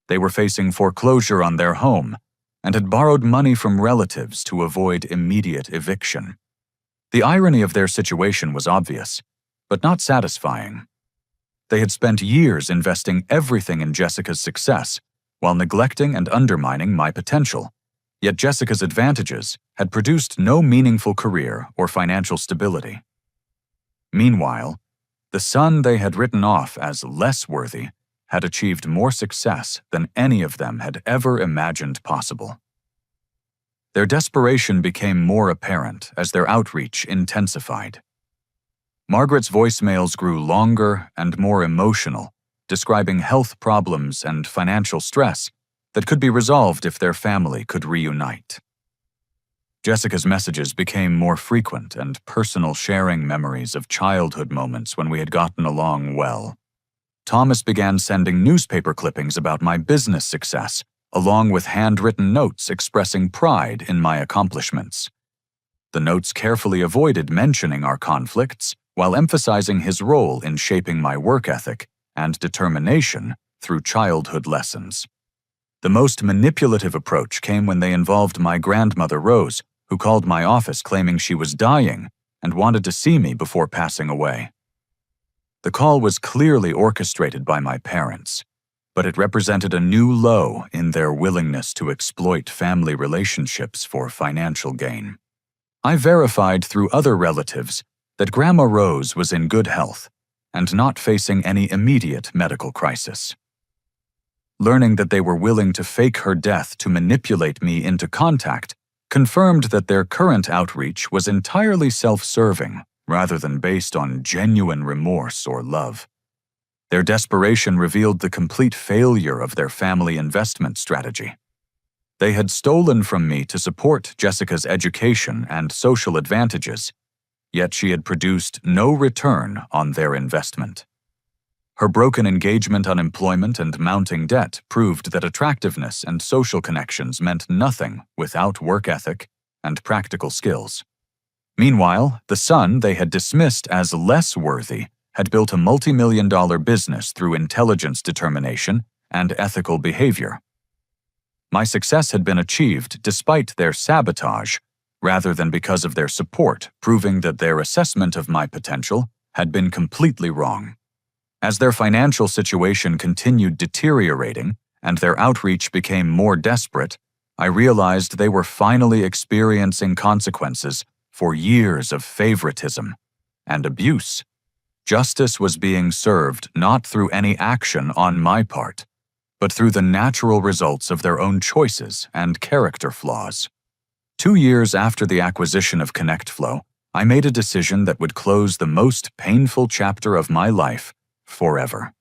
They were facing foreclosure on their home and had borrowed money from relatives to avoid immediate eviction. The irony of their situation was obvious, but not satisfying. They had spent years investing everything in Jessica's success while neglecting and undermining my potential, yet Jessica's advantages had produced no meaningful career or financial stability. Meanwhile, the son they had written off as less worthy had achieved more success than any of them had ever imagined possible. Their desperation became more apparent as their outreach intensified. Margaret's voicemails grew longer and more emotional, describing health problems and financial stress that could be resolved if their family could reunite. Jessica's messages became more frequent and personal, sharing memories of childhood moments when we had gotten along well. Thomas began sending newspaper clippings about my business success, along with handwritten notes expressing pride in my accomplishments. The notes carefully avoided mentioning our conflicts while emphasizing his role in shaping my work ethic and determination through childhood lessons. The most manipulative approach came when they involved my grandmother Rose, who called my office claiming she was dying and wanted to see me before passing away. The call was clearly orchestrated by my parents, but it represented a new low in their willingness to exploit family relationships for financial gain. I verified through other relatives that Grandma Rose was in good health and not facing any immediate medical crisis. Learning that they were willing to fake her death to manipulate me into contact confirmed that their current outreach was entirely self-serving rather than based on genuine remorse or love. Their desperation revealed the complete failure of their family investment strategy. They had stolen from me to support Jessica's education and social advantages, yet she had produced no return on their investment. Her broken engagement, unemployment, and mounting debt proved that attractiveness and social connections meant nothing without work ethic and practical skills. Meanwhile, the son they had dismissed as less worthy had built a multi-million-dollar business through intelligence determination and ethical behavior. My success had been achieved despite their sabotage, rather than because of their support, proving that their assessment of my potential had been completely wrong. As their financial situation continued deteriorating and their outreach became more desperate, I realized they were finally experiencing consequences for years of favoritism and abuse. Justice was being served not through any action on my part, but through the natural results of their own choices and character flaws. 2 years after the acquisition of ConnectFlow, I made a decision that would close the most painful chapter of my life forever.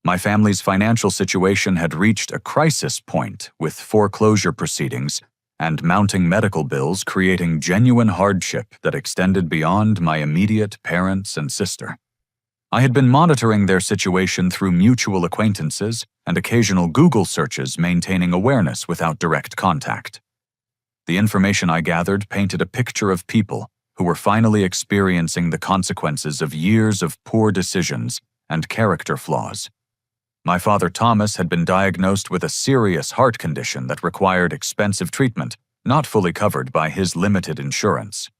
My family's financial situation had reached a crisis point, with foreclosure proceedings and mounting medical bills creating genuine hardship that extended beyond my immediate parents and sister. I had been monitoring their situation through mutual acquaintances and occasional Google searches, maintaining awareness without direct contact. The information I gathered painted a picture of people who were finally experiencing the consequences of years of poor decisions and character flaws. My father Thomas had been diagnosed with a serious heart condition that required expensive treatment, not fully covered by his limited insurance.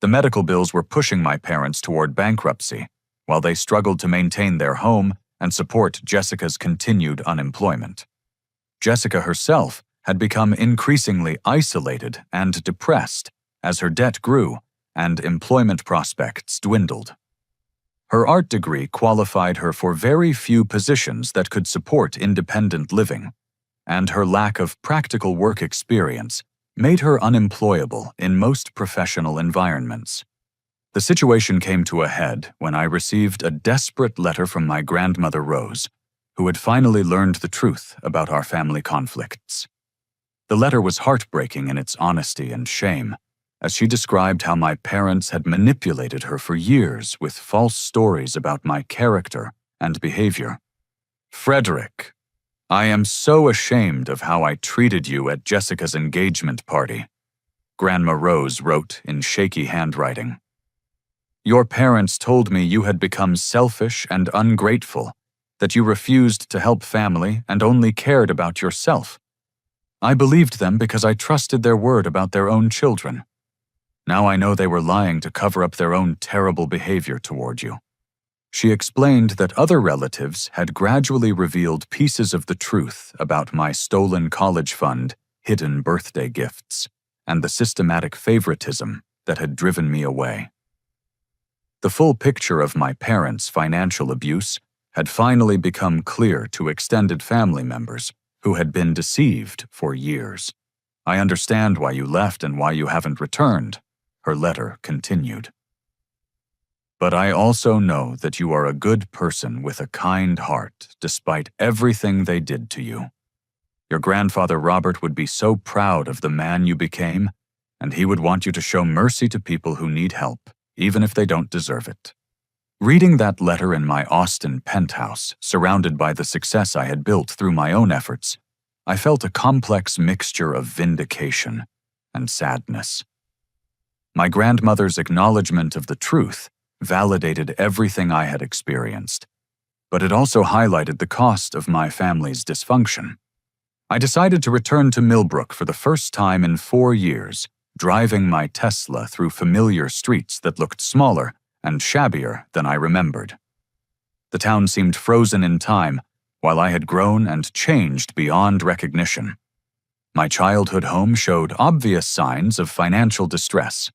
The medical bills were pushing my parents toward bankruptcy, while they struggled to maintain their home and support Jessica's continued unemployment. Jessica herself had become increasingly isolated and depressed as her debt grew and employment prospects dwindled. Her art degree qualified her for very few positions that could support independent living, and her lack of practical work experience made her unemployable in most professional environments. The situation came to a head when I received a desperate letter from my grandmother Rose, who had finally learned the truth about our family conflicts. The letter was heartbreaking in its honesty and shame, as she described how my parents had manipulated her for years with false stories about my character and behavior. "Frederick, I am so ashamed of how I treated you at Jessica's engagement party," Grandma Rose wrote in shaky handwriting. "Your parents told me you had become selfish and ungrateful, that you refused to help family and only cared about yourself. I believed them because I trusted their word about their own children. Now I know they were lying to cover up their own terrible behavior toward you." She explained that other relatives had gradually revealed pieces of the truth about my stolen college fund, hidden birthday gifts, and the systematic favoritism that had driven me away. The full picture of my parents' financial abuse had finally become clear to extended family members who had been deceived for years. "I understand why you left and why you haven't returned," her letter continued. "But I also know that you are a good person with a kind heart despite everything they did to you. Your grandfather Robert would be so proud of the man you became, and he would want you to show mercy to people who need help, even if they don't deserve it." Reading that letter in my Austin penthouse, surrounded by the success I had built through my own efforts, I felt a complex mixture of vindication and sadness. My grandmother's acknowledgement of the truth validated everything I had experienced, but it also highlighted the cost of my family's dysfunction. I decided to return to Millbrook for the first time in 4 years, driving my Tesla through familiar streets that looked smaller and shabbier than I remembered. The town seemed frozen in time, while I had grown and changed beyond recognition. My childhood home showed obvious signs of financial distress.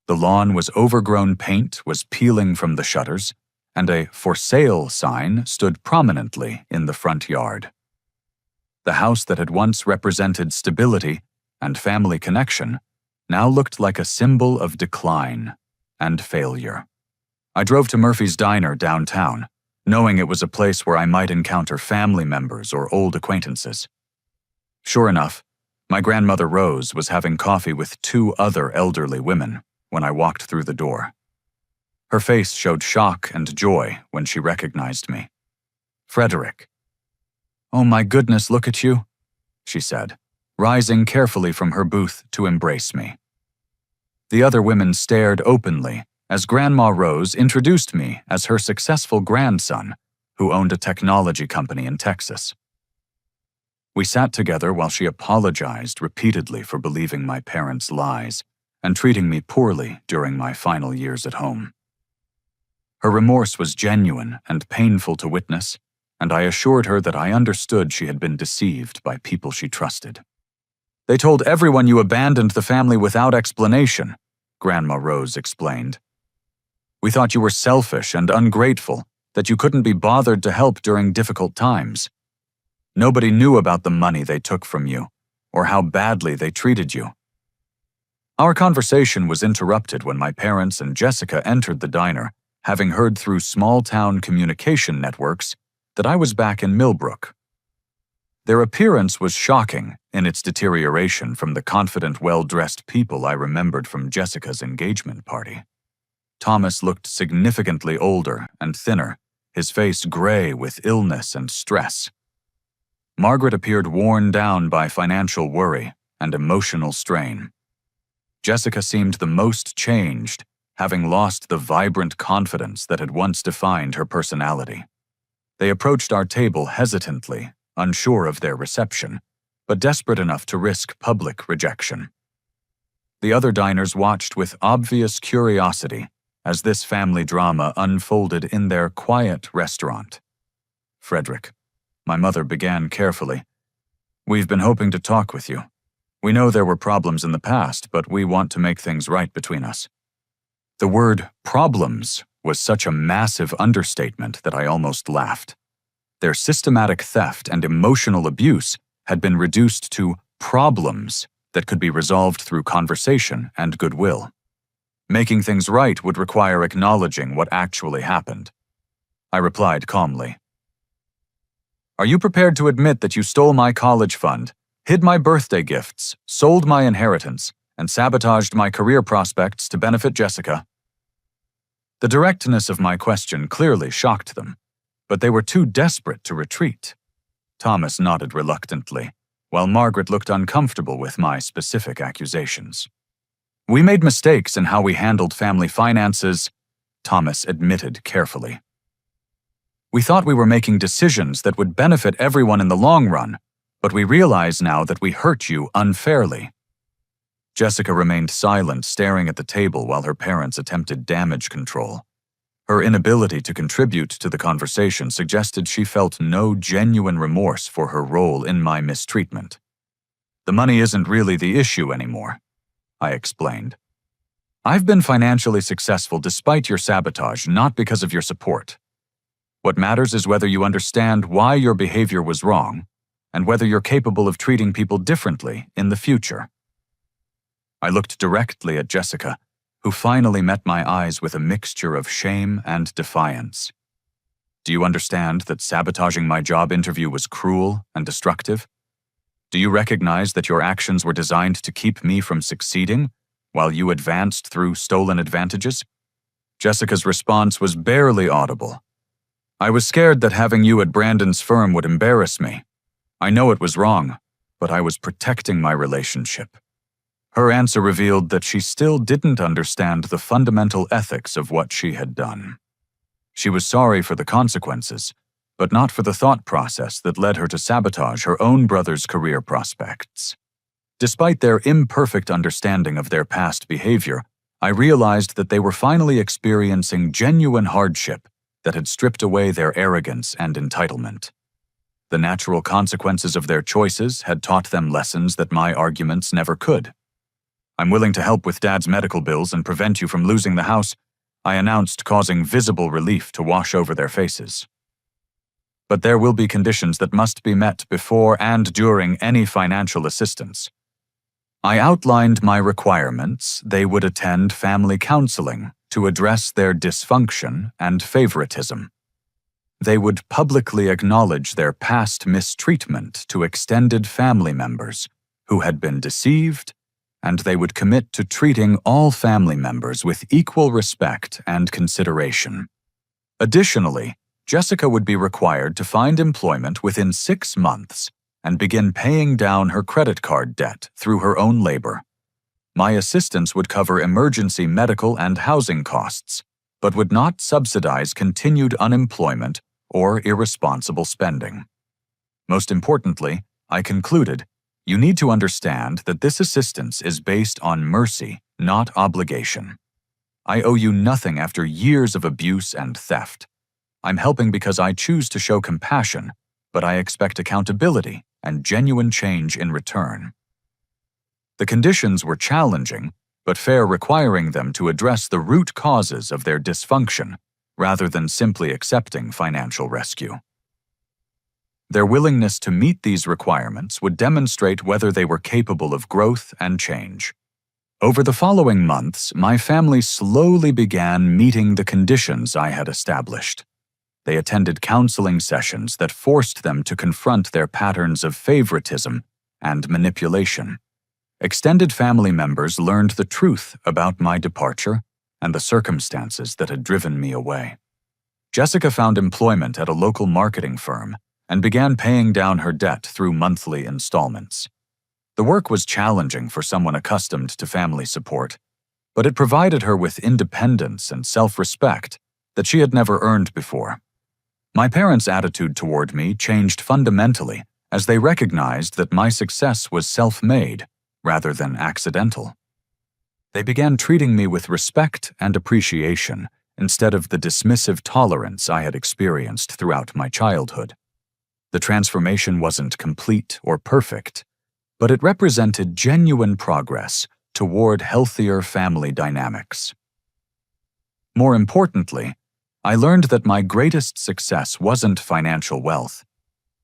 The lawn was overgrown, paint was peeling from the shutters, and a "for sale" sign stood prominently in the front yard. The house that had once represented stability and family connection now looked like a symbol of decline and failure. I drove to Murphy's Diner downtown, knowing it was a place where I might encounter family members or old acquaintances. Sure enough, my grandmother Rose was having coffee with 2 other elderly women when I walked through the door. Her face showed shock and joy when she recognized me. "Frederick." "Oh my goodness, look at you," she said, rising carefully from her booth to embrace me. The other women stared openly as Grandma Rose introduced me as her successful grandson, who owned a technology company in Texas. We sat together while she apologized repeatedly for believing my parents' lies and treating me poorly during my final years at home. Her remorse was genuine and painful to witness, and I assured her that I understood she had been deceived by people she trusted. "They told everyone you abandoned the family without explanation," Grandma Rose explained. "We thought you were selfish and ungrateful, that you couldn't be bothered to help during difficult times. Nobody knew about the money they took from you, or how badly they treated you." Our conversation was interrupted when my parents and Jessica entered the diner, having heard through small-town communication networks that I was back in Millbrook. Their appearance was shocking in its deterioration from the confident, well-dressed people I remembered from Jessica's engagement party. Thomas looked significantly older and thinner, his face gray with illness and stress. Margaret appeared worn down by financial worry and emotional strain. Jessica seemed the most changed, having lost the vibrant confidence that had once defined her personality. They approached our table hesitantly, unsure of their reception, but desperate enough to risk public rejection. The other diners watched with obvious curiosity as this family drama unfolded in their quiet restaurant. "Frederick," my mother began carefully, "we've been hoping to talk with you. We know there were problems in the past, but we want to make things right between us." The word "problems" was such a massive understatement that I almost laughed. Their systematic theft and emotional abuse had been reduced to problems that could be resolved through conversation and goodwill. Making things right would require acknowledging what actually happened. I replied calmly, "Are you prepared to admit that you stole my college fund, hid my birthday gifts, sold my inheritance, and sabotaged my career prospects to benefit Jessica?" The directness of my question clearly shocked them, but they were too desperate to retreat. Thomas nodded reluctantly, while Margaret looked uncomfortable with my specific accusations. "We made mistakes in how we handled family finances," Thomas admitted carefully. "We thought we were making decisions that would benefit everyone in the long run, but we realize now that we hurt you unfairly." Jessica remained silent, staring at the table while her parents attempted damage control. Her inability to contribute to the conversation suggested she felt no genuine remorse for her role in my mistreatment. "The money isn't really the issue anymore," I explained. "I've been financially successful despite your sabotage, not because of your support. What matters is whether you understand why your behavior was wrong and whether you're capable of treating people differently in the future." I looked directly at Jessica, who finally met my eyes with a mixture of shame and defiance. "Do you understand that sabotaging my job interview was cruel and destructive? Do you recognize that your actions were designed to keep me from succeeding, while you advanced through stolen advantages?" Jessica's response was barely audible. "I was scared that having you at Brandon's firm would embarrass me. I know it was wrong, but I was protecting my relationship." Her answer revealed that she still didn't understand the fundamental ethics of what she had done. She was sorry for the consequences, but not for the thought process that led her to sabotage her own brother's career prospects. Despite their imperfect understanding of their past behavior, I realized that they were finally experiencing genuine hardship that had stripped away their arrogance and entitlement. The natural consequences of their choices had taught them lessons that my arguments never could. "I'm willing to help with Dad's medical bills and prevent you from losing the house," I announced, causing visible relief to wash over their faces. "But there will be conditions that must be met before and during any financial assistance." I outlined my requirements. They would attend family counseling to address their dysfunction and favoritism. They would publicly acknowledge their past mistreatment to extended family members who had been deceived, and they would commit to treating all family members with equal respect and consideration. Additionally, Jessica would be required to find employment within 6 months and begin paying down her credit card debt through her own labor. My assistance would cover emergency medical and housing costs, but would not subsidize continued unemployment or irresponsible spending. Most importantly, I concluded, you need to understand that this assistance is based on mercy, not obligation. I owe you nothing after years of abuse and theft. I'm helping because I choose to show compassion, but I expect accountability and genuine change in return. The conditions were challenging, but fair, requiring them to address the root causes of their dysfunction rather than simply accepting financial rescue. Their willingness to meet these requirements would demonstrate whether they were capable of growth and change. Over the following months, my family slowly began meeting the conditions I had established. They attended counseling sessions that forced them to confront their patterns of favoritism and manipulation. Extended family members learned the truth about my departure and the circumstances that had driven me away. Jessica found employment at a local marketing firm and began paying down her debt through monthly installments. The work was challenging for someone accustomed to family support, but it provided her with independence and self-respect that she had never earned before. My parents' attitude toward me changed fundamentally as they recognized that my success was self-made rather than accidental. They began treating me with respect and appreciation instead of the dismissive tolerance I had experienced throughout my childhood. The transformation wasn't complete or perfect, but it represented genuine progress toward healthier family dynamics. More importantly, I learned that my greatest success wasn't financial wealth,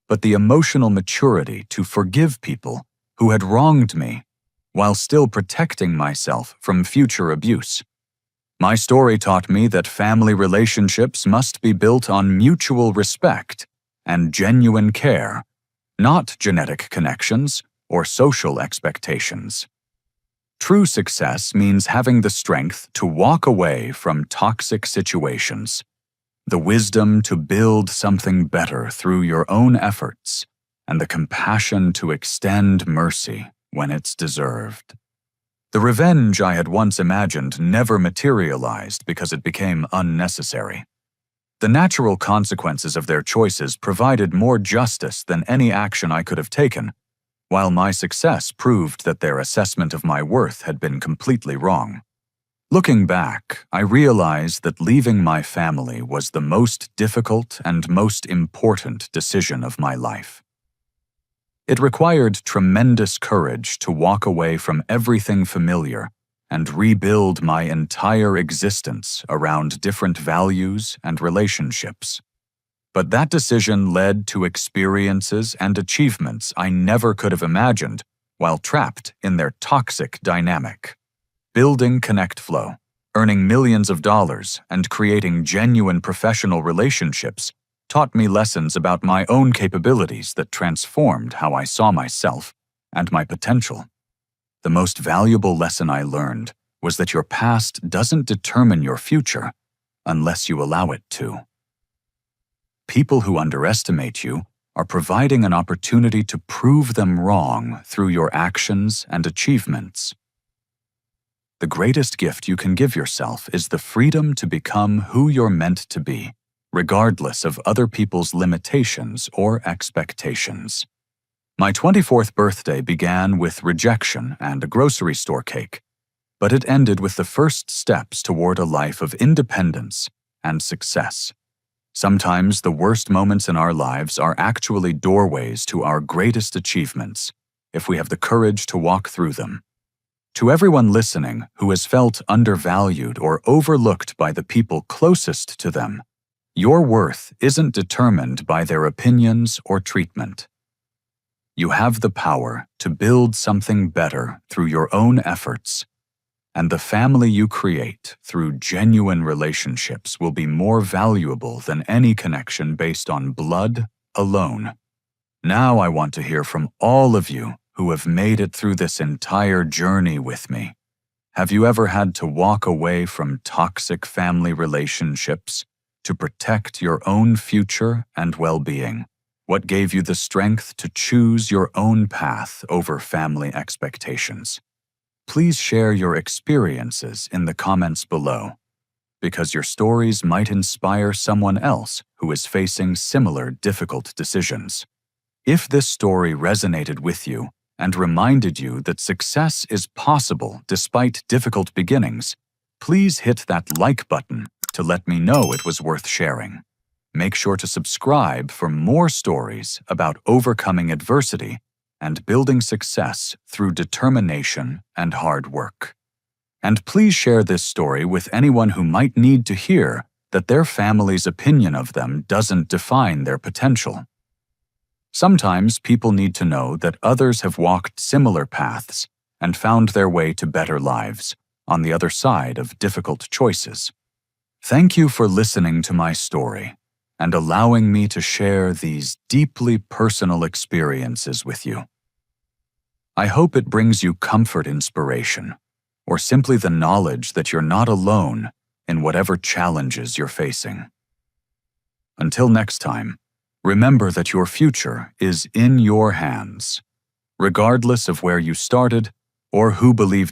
but the emotional maturity to forgive people who had wronged me while still protecting myself from future abuse. My story taught me that family relationships must be built on mutual respect and genuine care, not genetic connections or social expectations. True success means having the strength to walk away from toxic situations, the wisdom to build something better through your own efforts, and the compassion to extend mercy when it's deserved. The revenge I had once imagined never materialized because it became unnecessary. The natural consequences of their choices provided more justice than any action I could have taken, while my success proved that their assessment of my worth had been completely wrong. Looking back, I realized that leaving my family was the most difficult and most important decision of my life. It required tremendous courage to walk away from everything familiar and rebuild my entire existence around different values and relationships. But that decision led to experiences and achievements I never could have imagined while trapped in their toxic dynamic. Building ConnectFlow, earning millions of dollars, and creating genuine professional relationships taught me lessons about my own capabilities that transformed how I saw myself and my potential. The most valuable lesson I learned was that your past doesn't determine your future unless you allow it to. People who underestimate you are providing an opportunity to prove them wrong through your actions and achievements. The greatest gift you can give yourself is the freedom to become who you're meant to be, regardless of other people's limitations or expectations. My 24th birthday began with rejection and a grocery store cake, but it ended with the first steps toward a life of independence and success. Sometimes the worst moments in our lives are actually doorways to our greatest achievements, if we have the courage to walk through them. To everyone listening who has felt undervalued or overlooked by the people closest to them, your worth isn't determined by their opinions or treatment. You have the power to build something better through your own efforts, and the family you create through genuine relationships will be more valuable than any connection based on blood alone. Now I want to hear from all of you who have made it through this entire journey with me. Have you ever had to walk away from toxic family relationships to protect your own future and well-being? What gave you the strength to choose your own path over family expectations? Please share your experiences in the comments below, because your stories might inspire someone else who is facing similar difficult decisions. If this story resonated with you and reminded you that success is possible despite difficult beginnings, please hit that like button to let me know it was worth sharing. Make sure to subscribe for more stories about overcoming adversity and building success through determination and hard work. And please share this story with anyone who might need to hear that their family's opinion of them doesn't define their potential. Sometimes people need to know that others have walked similar paths and found their way to better lives on the other side of difficult choices. Thank you for listening to my story and allowing me to share these deeply personal experiences with you. I hope it brings you comfort, inspiration, or simply the knowledge that you're not alone in whatever challenges you're facing. Until next time, remember that your future is in your hands, regardless of where you started or who believed